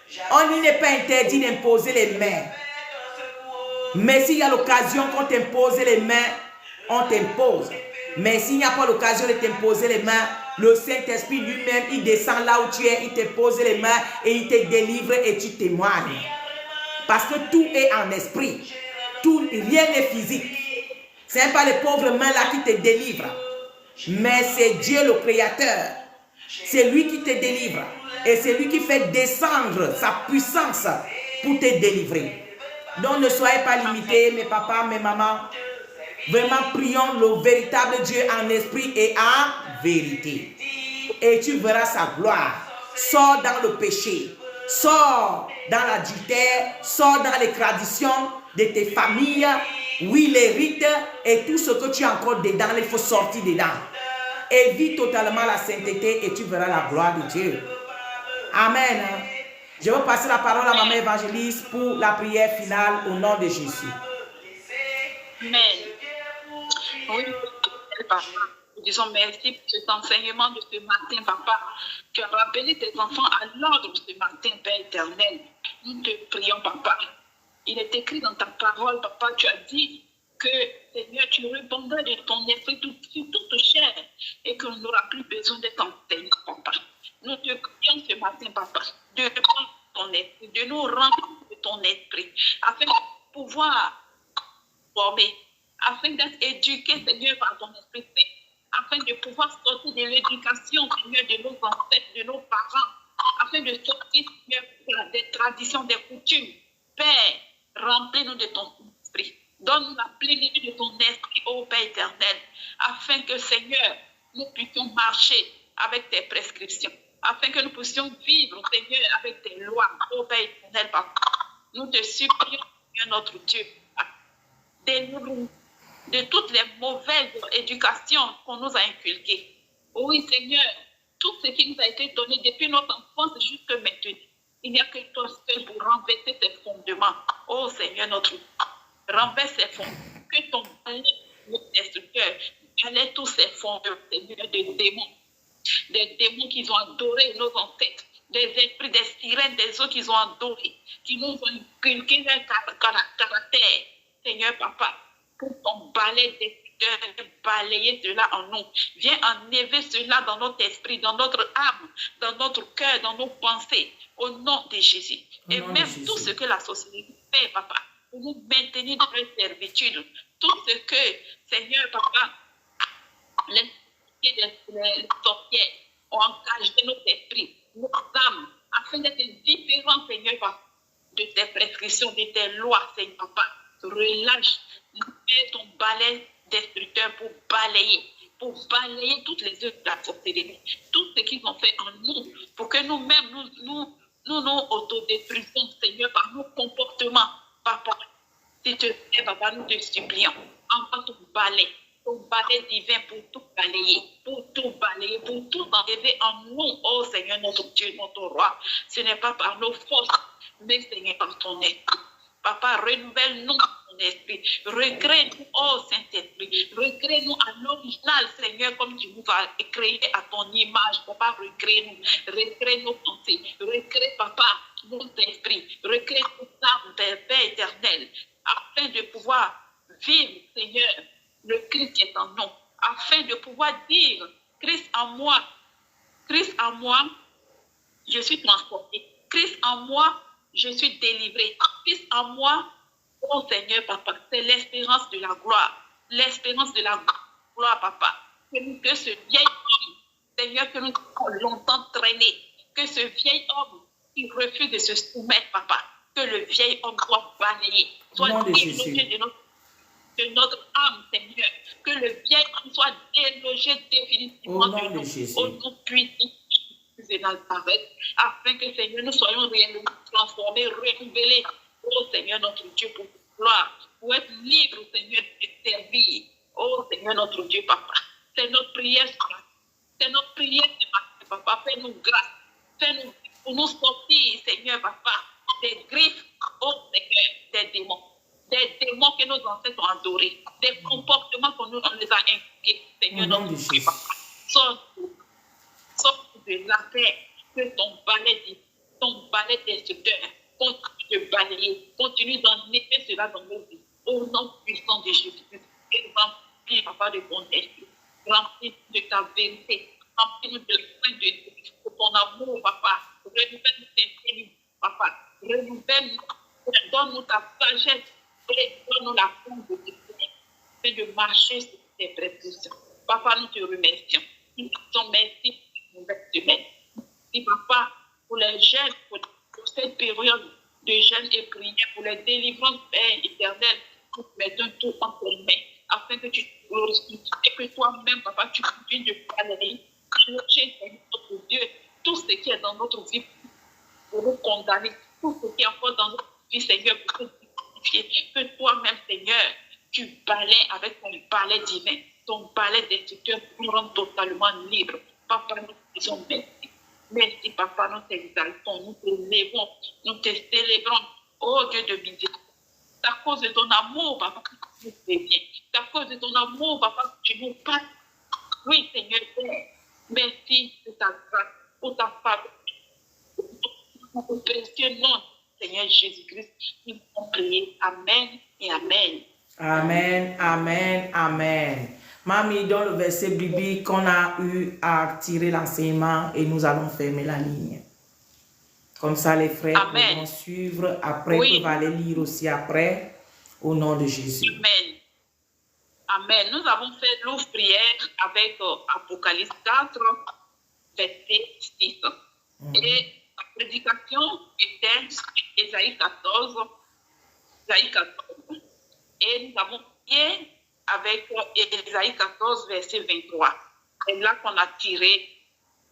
Il n'est pas interdit d'imposer les mains. Mais s'il y a l'occasion qu'on t'impose les mains, on t'impose. Mais s'il n'y a pas l'occasion de t'imposer les mains, le Saint-Esprit lui-même, il descend là où tu es, il te pose les mains et il te délivre et tu témoignes. Parce que tout est en esprit. Rien n'est physique. Ce n'est pas les pauvres mains là qui te délivrent. Mais c'est Dieu le Créateur. C'est lui qui te délivre. Et c'est lui qui fait descendre sa puissance pour te délivrer. Donc ne soyez pas limités, mes papas, mes mamans. Vraiment, prions le véritable Dieu en esprit et en vérité. Et tu verras sa gloire. Sors dans le péché. Sors dans l'adultère. Sors dans les traditions de tes familles. Oui, les rites et tout ce que tu as encore dedans, il faut sortir dedans. Et vis totalement la sainteté et tu verras la gloire de Dieu. Amen. Je vais passer la parole à maman évangéliste pour la prière finale au nom de Jésus. Amen. Oui, papa. Nous disons merci pour cet enseignement de ce matin, papa. Tu as rappelé tes enfants à l'ordre ce matin, Père éternel. Nous te prions, papa. Il est écrit dans ta parole, papa, tu as dit que, Seigneur, tu répondras de ton esprit sur toute chair et qu'on n'aura plus besoin de t'enseigner, papa. Nous te prions ce matin, papa, de répondre ton esprit, de nous remplir de ton esprit, afin de pouvoir former, afin d'être éduqués, Seigneur, par ton esprit saint, afin de pouvoir sortir de l'éducation, Seigneur, de nos ancêtres, de nos parents, afin de sortir, Seigneur, des traditions, des coutumes. Père, remplis-nous de ton esprit. Donne-nous la plénitude de ton esprit, ô Père éternel, afin que, Seigneur, nous puissions marcher avec tes prescriptions, afin que nous puissions vivre, Seigneur, avec tes lois, ô Père éternel, papa. Nous te supplions, Seigneur, notre Dieu, délivre-nous de toutes les mauvaises éducations qu'on nous a inculquées. Oui, Seigneur, tout ce qui nous a été donné depuis notre enfance jusque maintenant, il n'y a que toi seul pour renverser ces fondements. Oh Seigneur, notre Dieu, renverse ces fondements. Que ton balai, notre destructeur, balaie tous ces fondements, Seigneur, des démons qui ont adoré nos ancêtres, des esprits, des sirènes, des eaux qui ont adoré, qui nous ont inculqué leur caractère. Seigneur, papa, pour ton balai destructeur, balayer cela en nous. Viens enlever cela dans notre esprit, dans notre âme, dans notre cœur, dans nos pensées, au nom de Jésus. Et même tout ce que la société fait, papa, pour nous maintenir dans notre servitude, tout ce que, Seigneur, papa, les sorcières ont engagé notre esprit, nos âmes, afin d'être différents, Seigneur, papa, de tes prescriptions, de tes lois, Seigneur, papa. Relâche, mets ton balai destructeur pour balayer toutes les œuvres de la sorcellerie, tout ce qu'ils ont fait en nous, pour que nous-mêmes, nous autodétruisons, Seigneur, par nos comportements, papa. S'il te plaît, papa, nous te supplions, envoie ton balai divin pour tout balayer, pour tout enlever en nous, oh Seigneur, notre Dieu, notre roi. Ce n'est pas par nos forces, mais Seigneur, par ton esprit. Papa, renouvelle-nous ton esprit. Recrée-nous, oh Saint-Esprit. Recrée-nous à l'original, Seigneur, comme tu nous as créé à ton image. Papa, recrée-nous. Recrée nos pensées. Recrée, papa, nos esprits. Recrée nos âmes, Père éternel, afin de pouvoir vivre, Seigneur, le Christ qui est en nous. Afin de pouvoir dire, Christ en moi, je suis transporté. Christ en moi, je suis délivré. Christ en moi, oh Seigneur, papa, c'est l'espérance de la gloire. L'espérance de la gloire, papa. Que ce vieil homme, Seigneur, que nous avons longtemps traîné, que ce vieil homme qui refuse de se soumettre, papa, que le vieil homme soit balayé, soit délogé de notre âme, Seigneur. Que le vieil homme soit délogé définitivement de nous. Au nom puissant de Nazareth, afin que, Seigneur, nous soyons réellement transformés, renouvelés, oh Seigneur, notre Dieu, pour gloire, pour être libres, Seigneur, de te servir. Oh Seigneur, notre Dieu, papa. C'est notre prière, c'est notre prière, papa. Fais-nous grâce, fais-nous pour nous sortir, Seigneur, papa, des griffes, oh Seigneur, des démons que nos ancêtres ont adorés, des comportements qu'on nous a inculqués, Seigneur, notre Dieu, papa. Sors de la paix, que ton balai destructeur continue de balayer, continue d'enlever cela dans nos vies. Au nom puissant de Jésus-Christ, remplis, papa, de ton esprit, remplis de ta vérité, remplis de ton amour, papa. Renouvelle-nous tes témoins, papa. Renouvelle-nous, donne-nous ta sagesse, donne-nous la force de Dieu, de marcher sur tes prescriptions. Papa, nous te remercions. Nous te remercions. Merci, papa, pour les jeunes, pour cette période de jeûne et prière, pour les délivrances, Père éternel, nous mettons tout en tes mains, afin que tu te glorifies et que toi-même, papa, tu continues de balayer, notre Dieu, tout ce qui est dans notre vie pour nous condamner, tout ce qui est encore dans notre vie, Seigneur, pour nous justifier, que toi-même, Seigneur, tu balayes avec ton balai divin, ton balai destructeur pour nous rendre totalement libres. Papa, nous te disons merci. Merci, papa, nous t'exaltons, nous t'élevons, nous te célébrons. Oh Dieu de miséricorde, c'est à cause de ton amour, papa, que tu nous préviens. C'est à cause de ton amour, papa, que tu nous parles. Oui, Seigneur, merci de ta grâce, pour ta faveur, pour ton précieux nom, Seigneur Jésus-Christ. Nous avons prié. Amen et Amen. Amen, amen, amen. Mamie, dans le verset biblique, on a eu à tirer l'enseignement et nous allons fermer la ligne. Comme ça, les frères pourront suivre. Après, ils peuvent aller lire aussi après, au nom de Jésus. Amen. Amen. Nous avons fait l'ouvre prière avec Apocalypse 4, verset 6. Et la prédication était Ésaïe 14. Et nous avons prié avec Ésaïe 14, verset 23. C'est là qu'on a tiré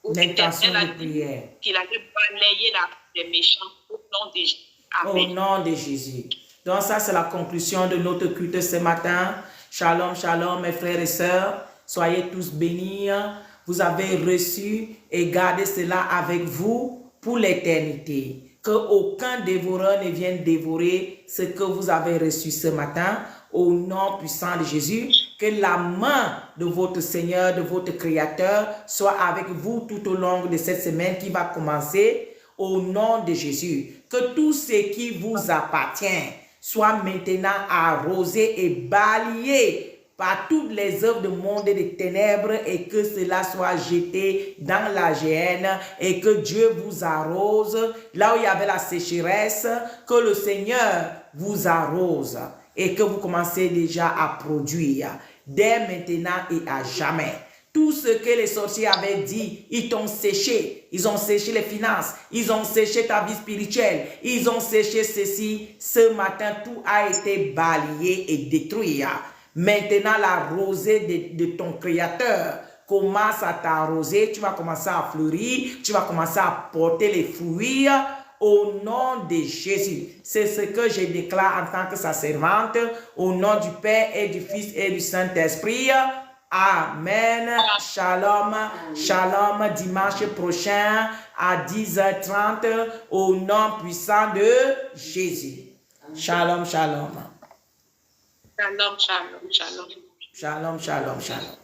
l'intention de prière. Qu'il allait balayer les méchants au nom de Jésus. Amen. Au nom de Jésus. Donc ça, c'est la conclusion de notre culte ce matin. Shalom, shalom, mes frères et sœurs. Soyez tous bénis. Vous avez reçu et gardez cela avec vous pour l'éternité. Que aucun dévoreur ne vienne dévorer ce que vous avez reçu ce matin. Au nom puissant de Jésus, que la main de votre Seigneur, de votre Créateur, soit avec vous tout au long de cette semaine qui va commencer. Au nom de Jésus, que tout ce qui vous appartient, soit maintenant arrosé et balayé par toutes les œuvres du monde des ténèbres et que cela soit jeté dans la géhenne et que Dieu vous arrose. Là où il y avait la sécheresse, que le Seigneur vous arrose et que vous commencez déjà à produire dès maintenant et à jamais. Tout ce que les sorciers avaient dit, ils t'ont séché. Ils ont séché les finances. Ils ont séché ta vie spirituelle. Ils ont séché ceci. Ce matin, tout a été balayé et détruit. Maintenant, la rosée de ton Créateur commence à t'arroser. Tu vas commencer à fleurir. Tu vas commencer à porter les fruits au nom de Jésus. C'est ce que je déclare en tant que sa servante. Au nom du Père et du Fils et du Saint-Esprit. Amen. Shalom. Shalom. Dimanche prochain à 10h30 au nom puissant de Jésus. Shalom, shalom. Shalom, shalom, shalom. Shalom, shalom, shalom.